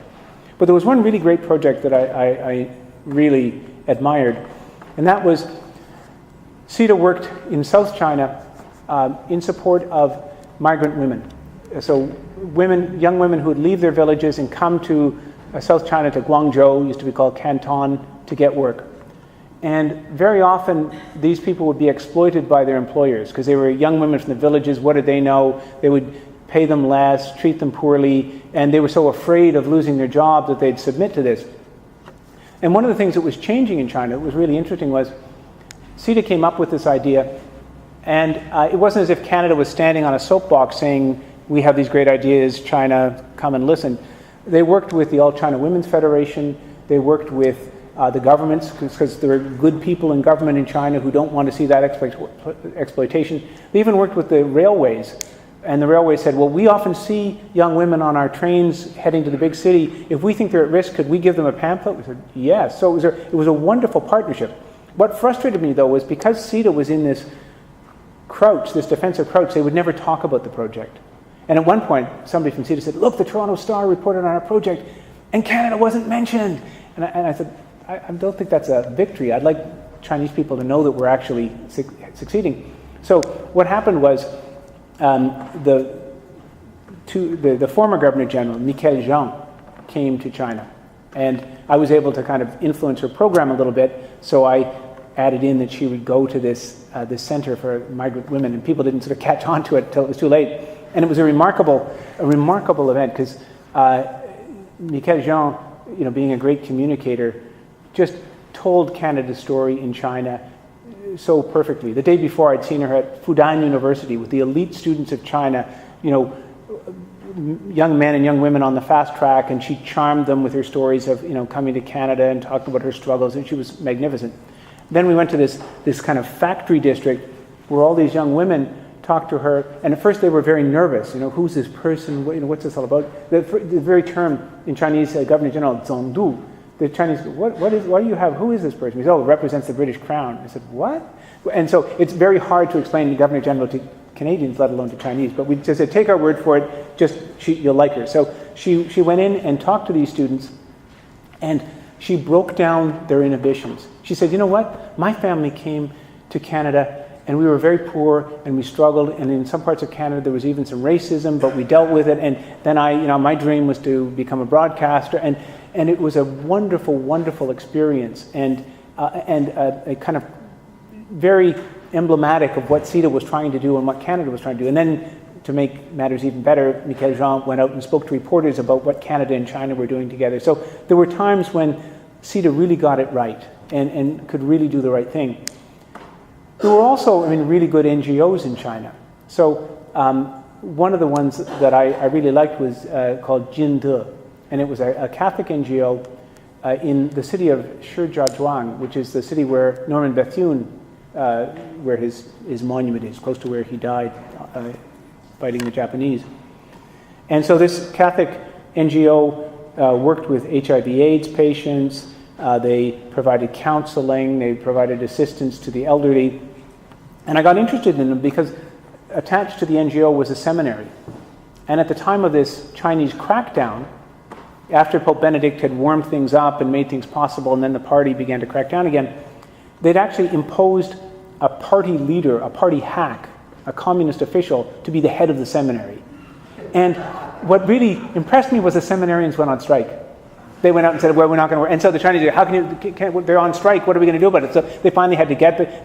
But there was one really great project that I really admired, and that was CETA worked in South China in support of migrant women. So young women who would leave their villages and come to South China, to Guangzhou, used to be called Canton, to get work. And very often, these people would be exploited by their employers because they were young women from the villages. What did they know? They would pay them less, treat them poorly, and they were so afraid of losing their job that they'd submit to this. And one of the things that was changing in China that was really interesting was CETA came up with this idea, and it wasn't as if Canada was standing on a soapbox saying, we have these great ideas, China, come and listen. They worked with the All China Women's Federation, they worked with the governments, because there are good people in government in China who don't want to see that exploitation. They even worked with the railways, and the railways said, well, we often see young women on our trains heading to the big city. If we think they're at risk, could we give them a pamphlet? We said, yes. So it was a wonderful partnership. What frustrated me, though, was because CETA was in this crouch, this defensive crouch, they would never talk about the project. And at one point, somebody from CETA said, look, the Toronto Star reported on our project, and Canada wasn't mentioned. And I said, I don't think that's a victory. I'd like Chinese people to know that we're actually succeeding. So what happened was the former Governor General, Michael Jean, came to China. And I was able to kind of influence her program a little bit, so I added in that she would go to this center for migrant women, and people didn't sort of catch on to it until it was too late. And it was a remarkable event, because Michael Jean, being a great communicator, just told Canada's story in China so perfectly. The day before, I'd seen her at Fudan University with the elite students of China, young men and young women on the fast track, and she charmed them with her stories of coming to Canada and talking about her struggles, and she was magnificent. Then we went to this kind of factory district where all these young women talked to her, and at first they were very nervous. Who's this person? What's this all about? The very term in Chinese, Governor General, Zongdu. The Chinese, why do you have? Who is this person? He said, it represents the British Crown. I said, what? And so it's very hard to explain the Governor General to Canadians, let alone to Chinese. But we just said, take our word for it. You'll like her. So she went in and talked to these students, and she broke down their inhibitions. She said, you know what? My family came to Canada, and we were very poor, and we struggled, and in some parts of Canada there was even some racism, but we dealt with it. And then my dream was to become a broadcaster, and it was a wonderful, wonderful experience, and a kind of very emblematic of what CETA was trying to do and what Canada was trying to do. And then, to make matters even better, Michael Jean went out and spoke to reporters about what Canada and China were doing together. So there were times when CETA really got it right and could really do the right thing. There were also, really good NGOs in China. So one of the ones that I really liked was called Jinde, and it was a Catholic NGO in the city of Shijiazhuang, which is the city where Norman Bethune, where his monument is, close to where he died fighting the Japanese. And so this Catholic NGO worked with HIV/AIDS patients. They provided counseling. They provided assistance to the elderly. And I got interested in them because attached to the NGO was a seminary. And at the time of this Chinese crackdown, after Pope Benedict had warmed things up and made things possible, and then the party began to crack down again, they'd actually imposed a party leader, a party hack, a communist official, to be the head of the seminary. And what really impressed me was the seminarians went on strike. they went out and said, well, we're not going to work. And so the Chinese said, how can you, they're on strike, what are we going to do about it? So they finally had to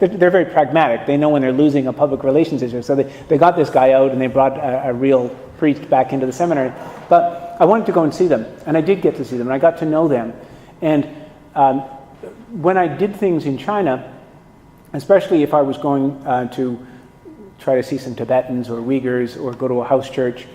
they're very pragmatic. They know when they're losing a public relations issue. So they got this guy out and they brought a real priest back into the seminary. But I wanted to go and see them. And I did get to see them. And I got to know them. And when I did things in China, especially if I was going to try to see some Tibetans or Uyghurs or go to a house church,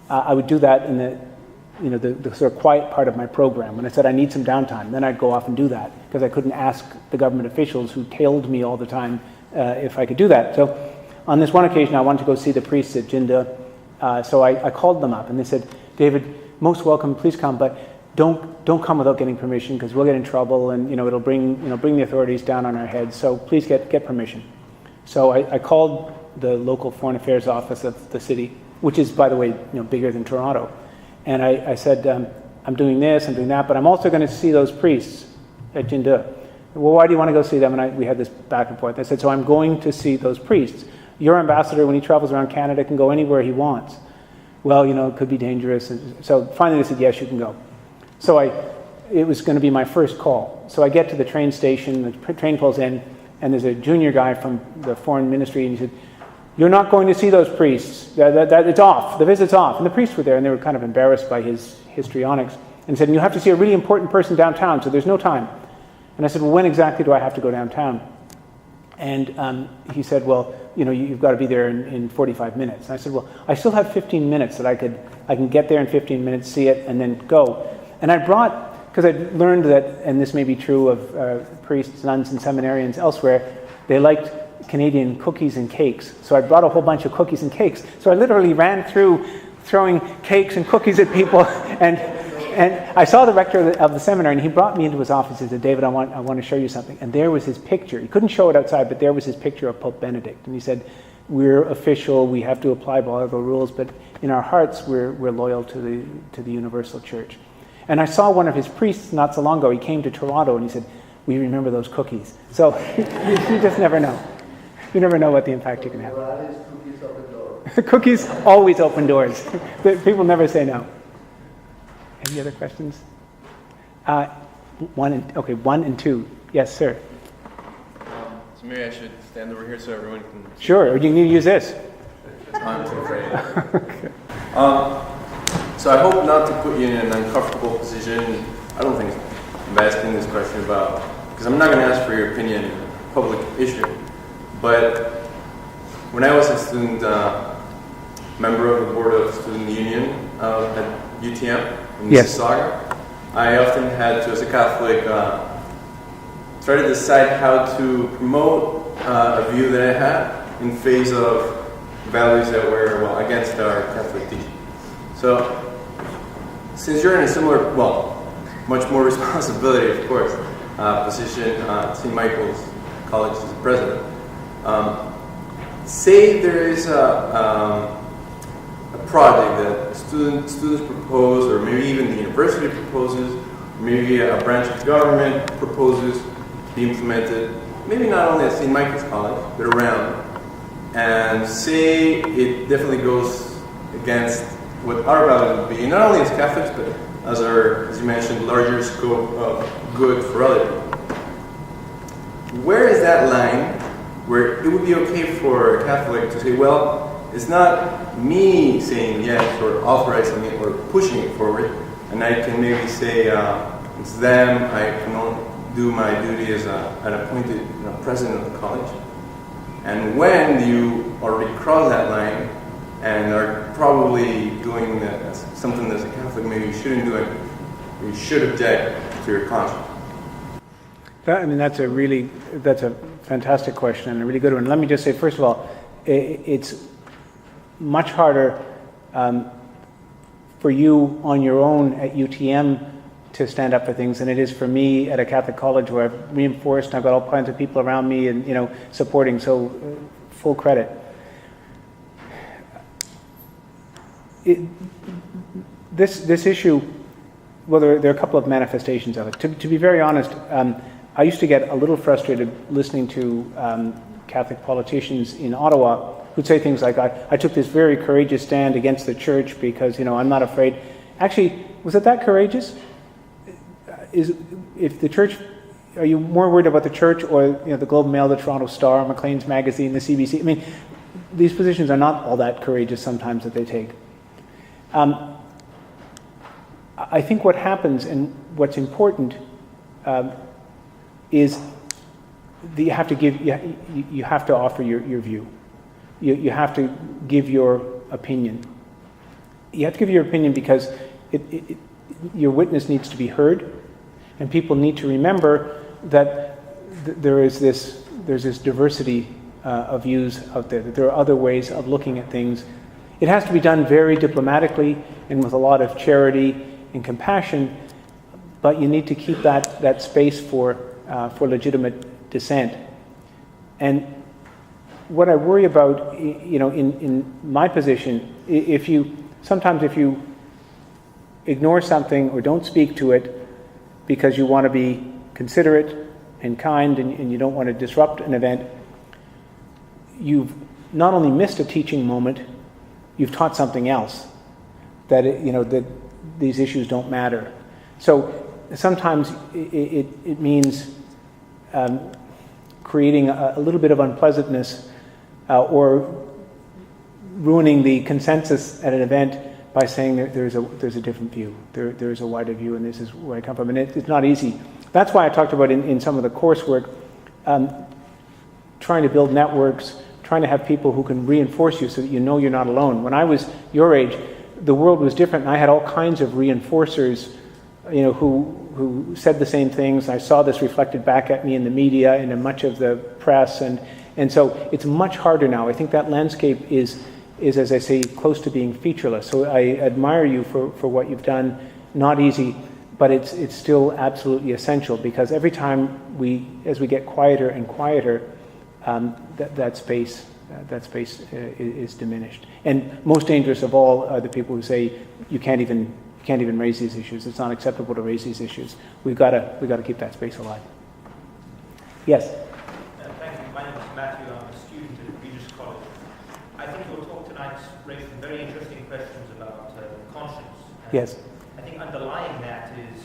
I would do that in the sort of quiet part of my program. When I said I need some downtime, then I'd go off and do that because I couldn't ask the government officials who tailed me all the time if I could do that. So on this one occasion, I wanted to go see the priests at Jinda. So I called them up and they said, David, most welcome, please come, but don't come without getting permission because we'll get in trouble and it'll bring the authorities down on our heads. So please get permission. So I called the local foreign affairs office of the city, which is, by the way, bigger than Toronto. And I said, I'm doing this, I'm doing that, but I'm also going to see those priests at Jinda. Well, why do you want to go see them? And we had this back and forth. I said, so I'm going to see those priests. Your ambassador, when he travels around Canada, can go anywhere he wants. Well, it could be dangerous. And so finally they said, yes, you can go. So it was going to be my first call. So I get to the train station, the train pulls in, and there's a junior guy from the foreign ministry, and he said, you're not going to see those priests. It's off. The visit's off. And the priests were there, and they were kind of embarrassed by his histrionics, and said, you have to see a really important person downtown, so there's no time. And I said, well, when exactly do I have to go downtown? And he said, well, you've got to be there in 45 minutes. And I said, well, I still have 15 minutes that I can get there in 15 minutes, see it, and then go. And I brought, because I'd learned that, and this may be true of priests, nuns, and seminarians elsewhere, they liked Canadian cookies and cakes. So I brought a whole bunch of cookies and cakes. So I literally ran through throwing cakes and cookies at people. And I saw the rector of the seminary, and he brought me into his office and said, David, I want to show you something. And there was his picture. He couldn't show it outside, but there was his picture of Pope Benedict. And he said, we're official, we have to apply all the rules, but in our hearts, we're loyal to the Universal Church. And I saw one of his priests not so long ago. He came to Toronto, and he said, we remember those cookies. So you just never know. You never know what the impact you can have. Cookies open door. Cookies always open doors. People never say no. Any other questions? One and two. Yes, sir. So maybe I should stand over here so everyone can see. Sure, or you need to use this. I'm too afraid. Okay. So I hope not to put you in an uncomfortable position. I don't think I'm asking this question about, because I'm not going to ask for your opinion on a public issue. But when I was a student member of the board of student union at UTM in Mississauga, I often had to, as a Catholic, try to decide how to promote a view that I had in face of values that were against our Catholic teaching. So, since you're in a similar, much more responsibility, of course, position at St. Michael's College as the president. Say there is a project that students propose, or maybe even the university proposes, maybe a branch of government proposes to be implemented, maybe not only at St. Michael's College, but around, and say it definitely goes against what our values would be, not only as Catholics, but as you mentioned, larger scope of good for other people. Where is that line where it would be okay for a Catholic to say, well, it's not me saying yes or authorizing it or pushing it forward, and I can maybe say it's them, I can only do my duty as an appointed president of the college. And when you already cross that line and are probably doing something that as a Catholic maybe you shouldn't do it, you should object to your conscience. That's a fantastic question and a really good one. Let me just say, first of all, it's much harder for you on your own at UTM to stand up for things than it is for me at a Catholic college where I've reinforced and I've got all kinds of people around me and supporting. So full credit. This issue, well, there are a couple of manifestations of it. To be very honest, I used to get a little frustrated listening to Catholic politicians in Ottawa who'd say things like, I took this very courageous stand against the church because, I'm not afraid. Actually, was it that courageous? if the church, are you more worried about the church or the Globe and Mail, the Toronto Star, Maclean's Magazine, the CBC? I mean, these positions are not all that courageous sometimes that they take. I think what happens and what's important is that you have to offer your view. You have to give your opinion. You have to give your opinion because your witness needs to be heard, and people need to remember that there's this diversity of views out there, that there are other ways of looking at things. It has to be done very diplomatically and with a lot of charity and compassion, but you need to keep that space for legitimate dissent. And what I worry about, in my position, if you ignore something or don't speak to it because you want to be considerate and kind and you don't want to disrupt an event, you've not only missed a teaching moment, you've taught something else, that that these issues don't matter. So sometimes it means creating a little bit of unpleasantness or ruining the consensus at an event by saying there's a different view, there's a wider view, and this is where I come from. And it's not easy. That's why I talked about in some of the coursework, trying to build networks, trying to have people who can reinforce you so that you know you're not alone. When I was your age, the world was different, and I had all kinds of reinforcers, who said the same things. I saw this reflected back at me in the media and in much of the press, and so it's much harder now. I think that landscape is, as I say, close to being featureless. So I admire you for what you've done. Not easy, but it's still absolutely essential, because every time as we get quieter and quieter, that space is diminished. And most dangerous of all are the people who say you can't even raise these issues. It's not acceptable to raise these issues. We've got to keep that space alive. Yes. Thank you. My name is Matthew. I'm a student at Regis College. I think your talk tonight raised some very interesting questions about conscience. And Yes. I think underlying that is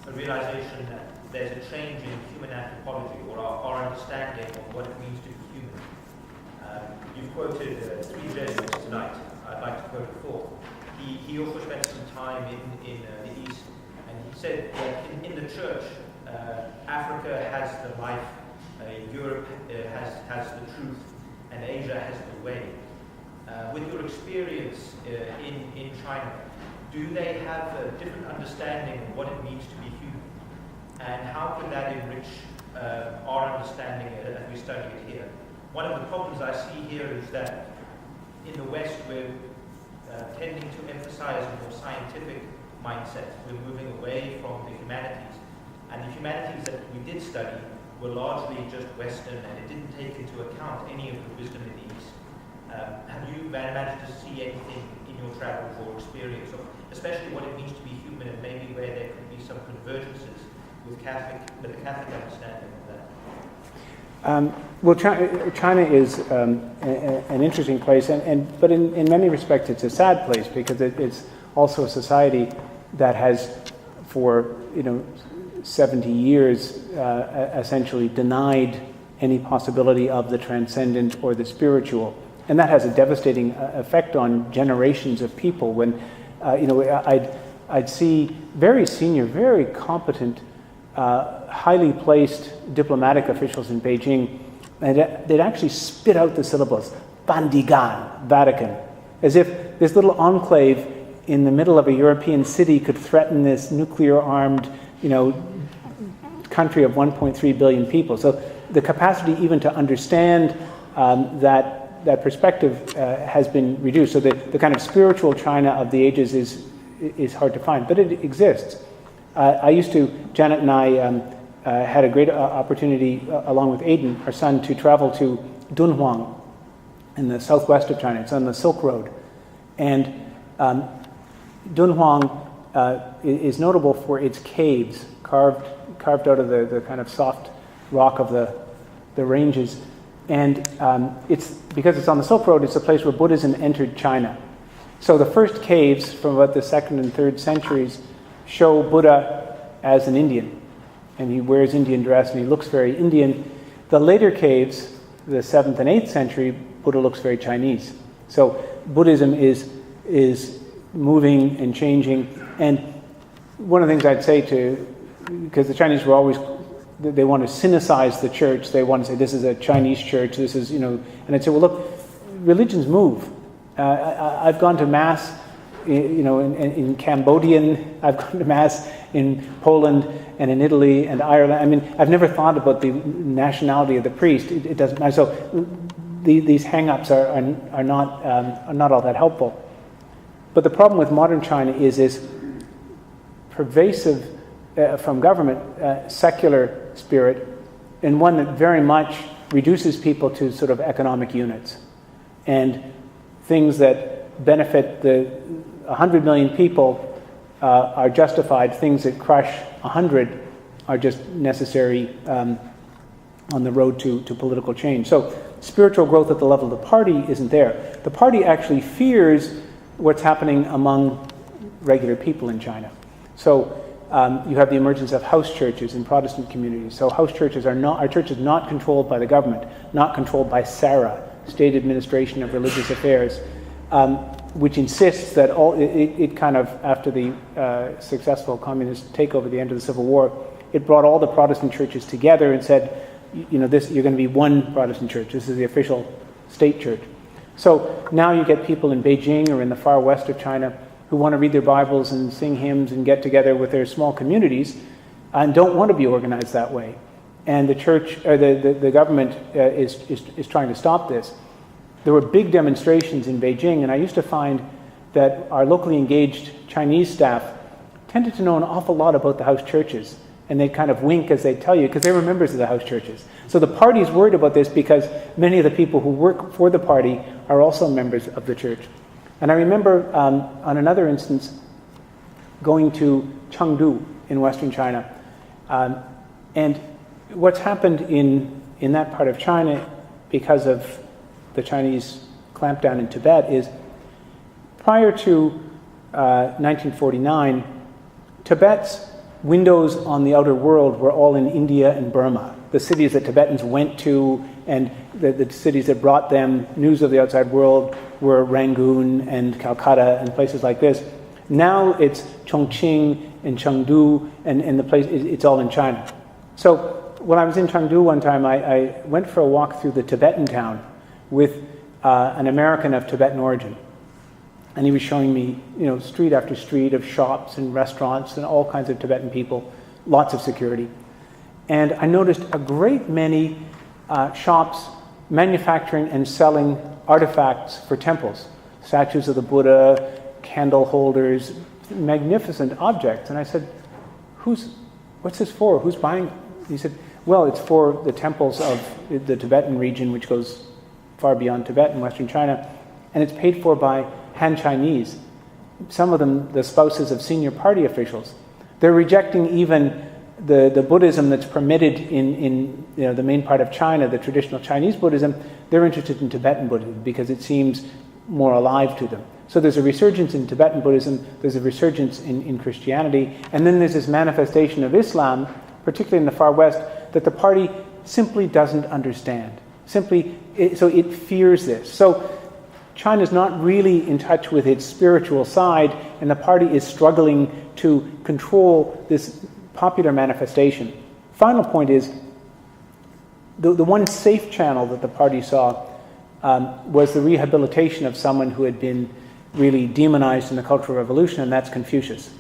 a realization that there's a change in human anthropology, or our understanding of what it means to be human. You've quoted 3 Jesuits tonight. I'd like to quote a 4th. He also spent some time in the East, and he said that in the church, Africa has the life, Europe has the truth, and Asia has the way. With your experience in China, do they have a different understanding of what it means to be human? And how can that enrich our understanding as we study it here? One of the problems I see here is that in the West we're tending to emphasize a more scientific mindset. We're moving away from the humanities. And the humanities that we did study were largely just Western, and it didn't take into account any of the wisdom in the East. Have you managed to see anything in your travels or experience of especially what it means to be human, and maybe where there could be some convergences with the Catholic understanding of that? Well, China is an interesting place, but in many respects it's a sad place, because it's also a society that has, for 70 years, essentially denied any possibility of the transcendent or the spiritual, and that has a devastating effect on generations of people. When I'd see very senior, very competent, highly placed diplomatic officials in Beijing, and they'd actually spit out the syllables, Vatican, Vatican, as if this little enclave in the middle of a European city could threaten this nuclear-armed, country of 1.3 billion people. So the capacity even to understand that perspective has been reduced. So the kind of spiritual China of the ages is hard to find, but it exists. Janet and I had a great opportunity, along with Aiden, our son, to travel to Dunhuang in the southwest of China. It's on the Silk Road. And Dunhuang is notable for its caves, carved out of the kind of soft rock of the ranges. And because it's on the Silk Road, it's a place where Buddhism entered China. So the first caves from about the 2nd and 3rd centuries show Buddha as an Indian, and he wears Indian dress and he looks very Indian. The later caves, the 7th and 8th century, Buddha looks very Chinese. So Buddhism is moving and changing. And one of the things I'd say because the Chinese were always, they want to sinicize the church. They want to say, this is a Chinese church, this is, and I'd say, well, look, religions move. I've gone to Mass, in Cambodian, I've gone to Mass in Poland and in Italy and Ireland. I mean, I've never thought about the nationality of the priest. It doesn't matter. So these hang-ups are not all that helpful. But the problem with modern China is this pervasive, from government, secular spirit, and one that very much reduces people to sort of economic units. And things that benefit the 100 million people are justified. Things that crush 100 are just necessary on the road to political change. So spiritual growth at the level of the party isn't there. The party actually fears what's happening among regular people in China. So you have the emergence of house churches in Protestant communities. So house churches are churches not controlled by the government, not controlled by SARA, State Administration of Religious Affairs, which insists that it kind of, after the successful communist takeover at the end of the Civil War, it brought all the Protestant churches together and said, you're going to be one Protestant church. This is the official state church. So now you get people in Beijing or in the far west of China who want to read their Bibles and sing hymns and get together with their small communities and don't want to be organized that way. And the church, or the government is trying to stop this. There were big demonstrations in Beijing, and I used to find that our locally engaged Chinese staff tended to know an awful lot about the house churches, and they'd kind of wink as they tell you, because they were members of the house churches. So the party's worried about this because many of the people who work for the party are also members of the church. And I remember on another instance going to Chengdu in Western China, and what's happened in that part of China because of the Chinese clampdown in Tibet is, prior to 1949, Tibet's windows on the outer world were all in India and Burma. The cities that Tibetans went to and the cities that brought them news of the outside world were Rangoon and Calcutta and places like this. Now it's Chongqing and Chengdu and the place, it's all in China. So when I was in Chengdu one time, I went for a walk through the Tibetan town with an American of Tibetan origin. And he was showing me, street after street of shops and restaurants and all kinds of Tibetan people, lots of security. And I noticed a great many shops manufacturing and selling artifacts for temples, statues of the Buddha, candle holders, magnificent objects. And I said, what's this for? Who's buying? He said, well, it's for the temples of the Tibetan region, which goes far beyond Tibet in Western China, and it's paid for by Han Chinese, some of them the spouses of senior party officials. They're rejecting even the Buddhism that's permitted in the main part of China, the traditional Chinese Buddhism. They're interested in Tibetan Buddhism because it seems more alive to them. So there's a resurgence in Tibetan Buddhism, there's a resurgence in Christianity, and then there's this manifestation of Islam, particularly in the far west, that the party simply doesn't understand. So it fears this. So China's not really in touch with its spiritual side, and the party is struggling to control this popular manifestation. Final point is, the one safe channel that the party saw was the rehabilitation of someone who had been really demonized in the Cultural Revolution, and that's Confucius.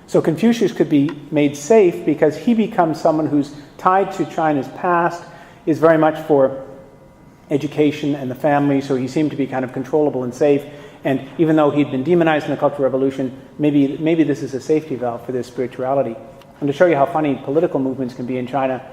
So Confucius could be made safe because he becomes someone who's tied to China's past, is very much for education and the family, so he seemed to be kind of controllable and safe. And even though he'd been demonized in the Cultural Revolution, maybe this is a safety valve for this spirituality. And to show you how funny political movements can be in China,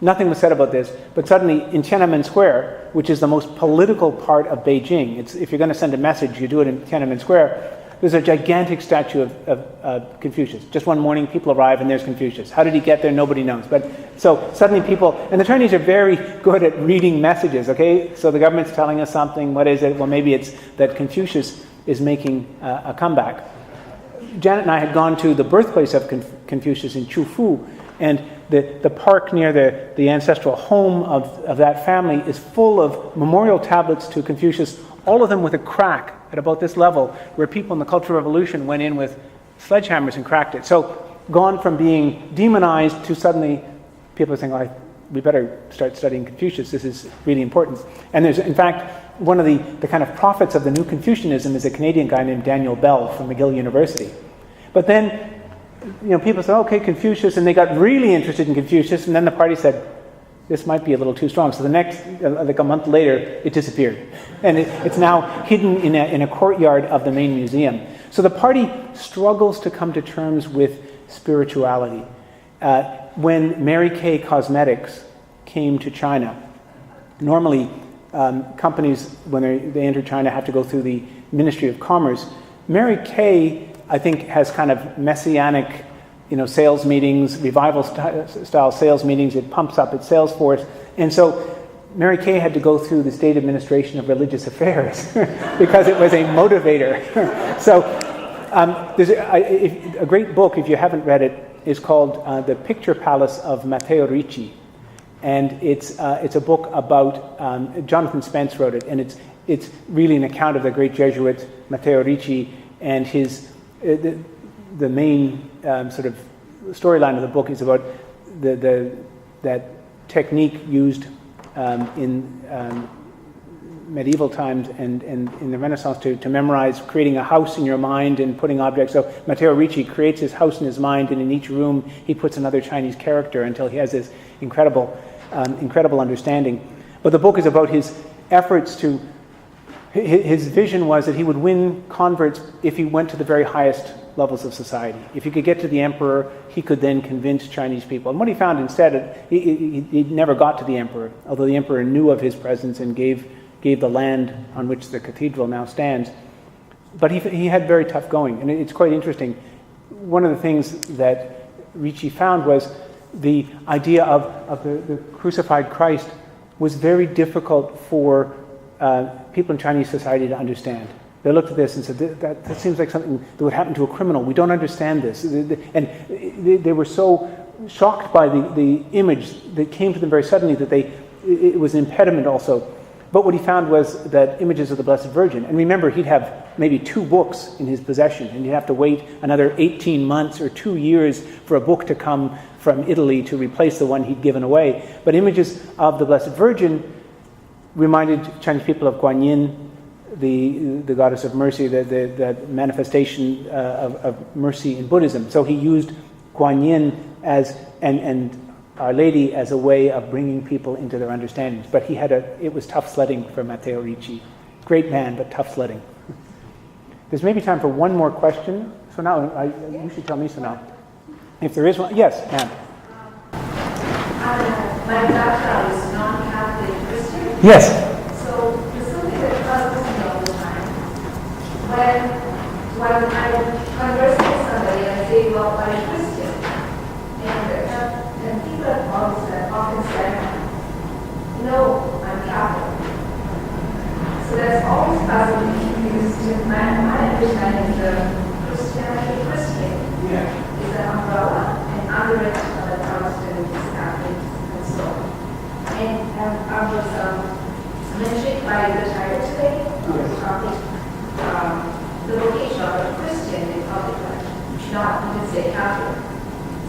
nothing was said about this, but suddenly in Tiananmen Square, which is the most political part of Beijing, if you're going to send a message, you do it in Tiananmen Square, there's a gigantic statue of Confucius. Just one morning, people arrive and there's Confucius. How did he get there? Nobody knows. But so suddenly people, and the Chinese are very good at reading messages, okay? So the government's telling us something. What is it? Well, maybe it's that Confucius is making a comeback. Janet and I had gone to the birthplace of Confucius in Chufu. And the park near the ancestral home of that family is full of memorial tablets to Confucius, all of them with a crack at about this level, where people in the Cultural Revolution went in with sledgehammers and cracked it. So gone from being demonized to suddenly people are saying, oh, we better start studying Confucius. This is really important. And there's, in fact, one of the kind of prophets of the new Confucianism is a Canadian guy named Daniel Bell from McGill University. But then, people said, okay, Confucius, and they got really interested in Confucius, and then the party said, this might be a little too strong. So the next, like a month later, it disappeared. And it's now hidden in a courtyard of the main museum. So the party struggles to come to terms with spirituality. When Mary Kay Cosmetics came to China, normally companies, when they enter China, have to go through the Ministry of Commerce. Mary Kay, I think, has kind of messianic, sales meetings, revival style sales meetings. It pumps up its sales force. And so Mary Kay had to go through the State Administration of Religious Affairs because it was a motivator. So there's a great book, if you haven't read it, is called The Picture Palace of Matteo Ricci. And it's a book about, Jonathan Spence wrote it, and it's really an account of the great Jesuit Matteo Ricci, and the main sort of storyline of the book is about that technique used in medieval times and in the Renaissance to memorize, creating a house in your mind and putting objects. So Matteo Ricci creates his house in his mind, and in each room he puts another Chinese character until he has this incredible understanding. But the book is about his efforts to. His vision was that he would win converts if he went to the very highest levels of society. If he could get to the emperor, he could then convince Chinese people. And what he found instead, he never got to the emperor, although the emperor knew of his presence and gave the land on which the cathedral now stands. But he had very tough going, and it's quite interesting. One of the things that Ricci found was the idea of the crucified Christ was very difficult for people in Chinese society to understand. They looked at this and said, that seems like something that would happen to a criminal. We don't understand this. And they were so shocked by the image that came to them very suddenly that it was an impediment also. But what he found was that images of the Blessed Virgin, and remember, he'd have maybe 2 books in his possession, and he'd have to wait another 18 months or 2 years for a book to come from Italy to replace the one he'd given away. But images of the Blessed Virgin reminded Chinese people of Guan Yin, the goddess of mercy, that manifestation of mercy in Buddhism. So he used Guan Yin and Our Lady as a way of bringing people into their understandings. But it was tough sledding for Matteo Ricci. Great man, but tough sledding. There's maybe time for one more question. So now, you should tell me so now. If there is one, yes, ma'am. My background is non-Catholic Christian. Yes. So there's something that puzzles me all the time. When I'm conversing with somebody and I say, well, I'm Christian, and people have often said, no, I'm Catholic. So that's always puzzled me because my understanding of Christianity, Christian, is an umbrella, and under it are the Protestants, Catholics, and so on. And I was mentioned by the title today, the topic, the vocation of a Christian in public life, not even say Catholic.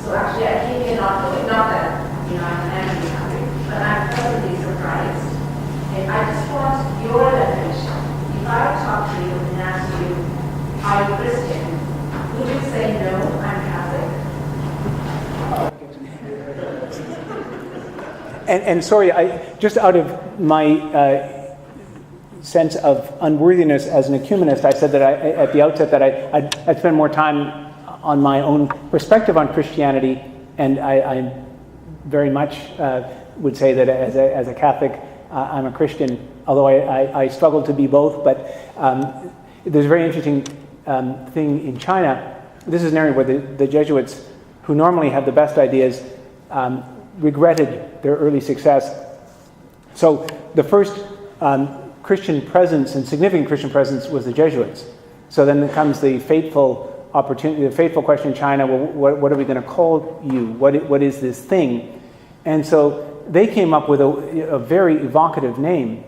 So actually I came here not that, I'm anti-Catholic, but I'm pleasantly surprised. And I just want your definition. If I talk to you and ask you, are you Christian? Would you say no, I'm Catholic? And sorry, just out of my sense of unworthiness as an ecumenist, I said that at the outset that I'd spend more time on my own perspective on Christianity, and I very much would say that as a Catholic, I'm a Christian, although I struggle to be both. But there's a very interesting thing in China. This is an area where the Jesuits, who normally have the best ideas, regretted their early success. So the first Christian presence and significant Christian presence was the Jesuits. So then comes the fateful opportunity, the fateful question in China, well, what are we going to call you? What is this thing? And so they came up with a very evocative name,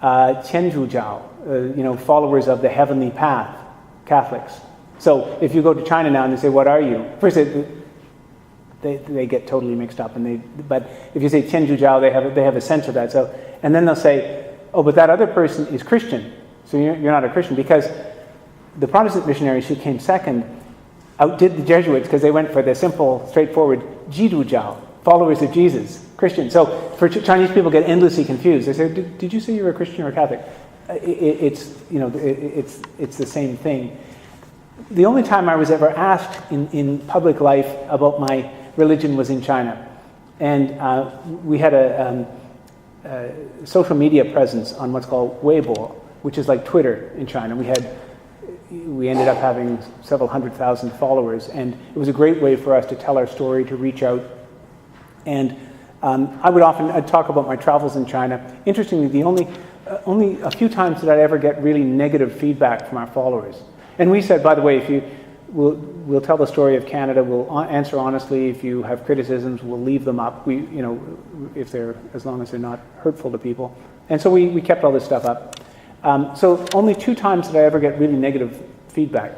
Qianzhu Jiao, followers of the heavenly path, Catholics. So if you go to China now and they say, what are you? First, they get totally mixed up. But if you say Qianzhu Jiao, they have a sense of that. So, and then they'll say, oh, but that other person is Christian. So you're not a Christian, because the Protestant missionaries who came second outdid the Jesuits because they went for the simple, straightforward Jidu Jiao, followers of Jesus, Christian. So for Chinese people get endlessly confused. They say, did you say you were a Christian or a Catholic? It's the same thing. The only time I was ever asked in public life about my religion was in China. And we had a social media presence on what's called Weibo, which is like Twitter in China. We ended up having several 100,000 followers, and it was a great way for us to tell our story, to reach out. And I'd talk about my travels in China. Interestingly, only a few times did I ever get really negative feedback from our followers. And we said, by the way, we'll tell the story of Canada, we'll answer honestly. If you have criticisms, we'll leave them up. As long as they're not hurtful to people. And so we kept all this stuff up. So only 2 times did I ever get really negative feedback.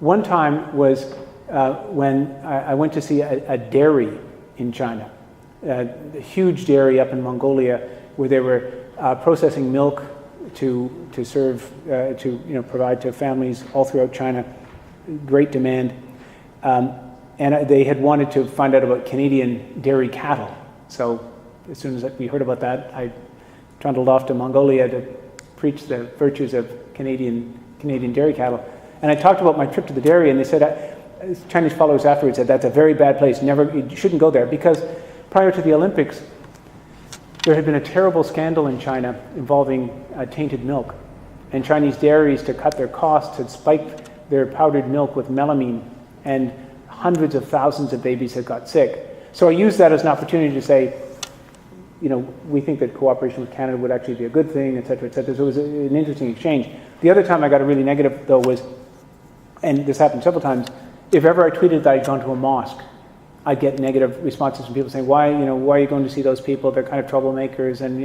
One time was when I went to see a dairy in China, a huge dairy up in Mongolia, where they were processing milk to serve, provide to families all throughout China. Great demand. And they had wanted to find out about Canadian dairy cattle. So as soon as we heard about that, I trundled off to Mongolia to preach the virtues of Canadian dairy cattle. And I talked about my trip to the dairy, and they said, Chinese followers afterwards said, that's a very bad place, you shouldn't go there, because prior to the Olympics, there had been a terrible scandal in China involving tainted milk. And Chinese dairies, to cut their costs, had spiked their powdered milk with melamine, and hundreds of thousands of babies had got sick. So I used that as an opportunity to say, we think that cooperation with Canada would actually be a good thing, et cetera, et cetera. So it was an interesting exchange. The other time I got a really negative, though, was, and this happened several times, if ever I tweeted that I'd gone to a mosque, I'd get negative responses from people saying, why are you going to see those people? They're kind of troublemakers, and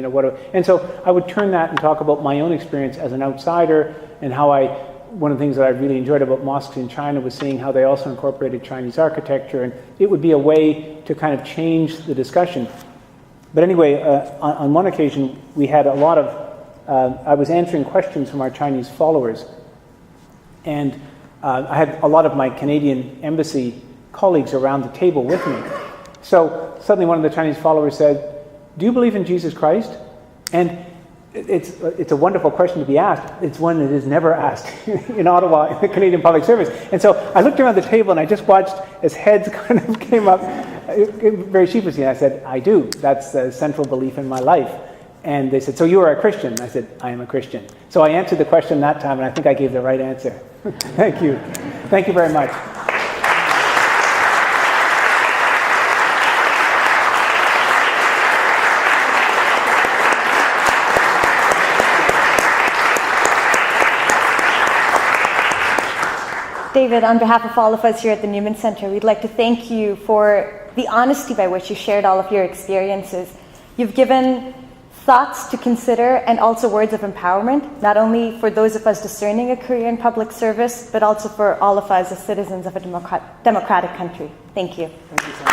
and so I would turn that and talk about my own experience as an outsider, and how one of the things that I really enjoyed about mosques in China was seeing how they also incorporated Chinese architecture, and it would be a way to kind of change the discussion. But anyway, on one occasion, we had a lot of, I was answering questions from our Chinese followers, and I had a lot of my Canadian embassy colleagues around the table with me. So suddenly one of the Chinese followers said, do you believe in Jesus Christ? And it's a wonderful question to be asked. It's one that is never asked in Ottawa in the Canadian Public Service. And so I looked around the table and I just watched as heads kind of came up very sheepishly. And I said, I do. That's a central belief in my life. And they said, so you are a Christian? I said, I am a Christian. So I answered the question that time, and I think I gave the right answer. Thank you. Thank you very much. David, on behalf of all of us here at the Newman Center, we'd like to thank you for the honesty by which you shared all of your experiences. You've given thoughts to consider and also words of empowerment, not only for those of us discerning a career in public service, but also for all of us as citizens of a democratic country. Thank you. Thank you so much.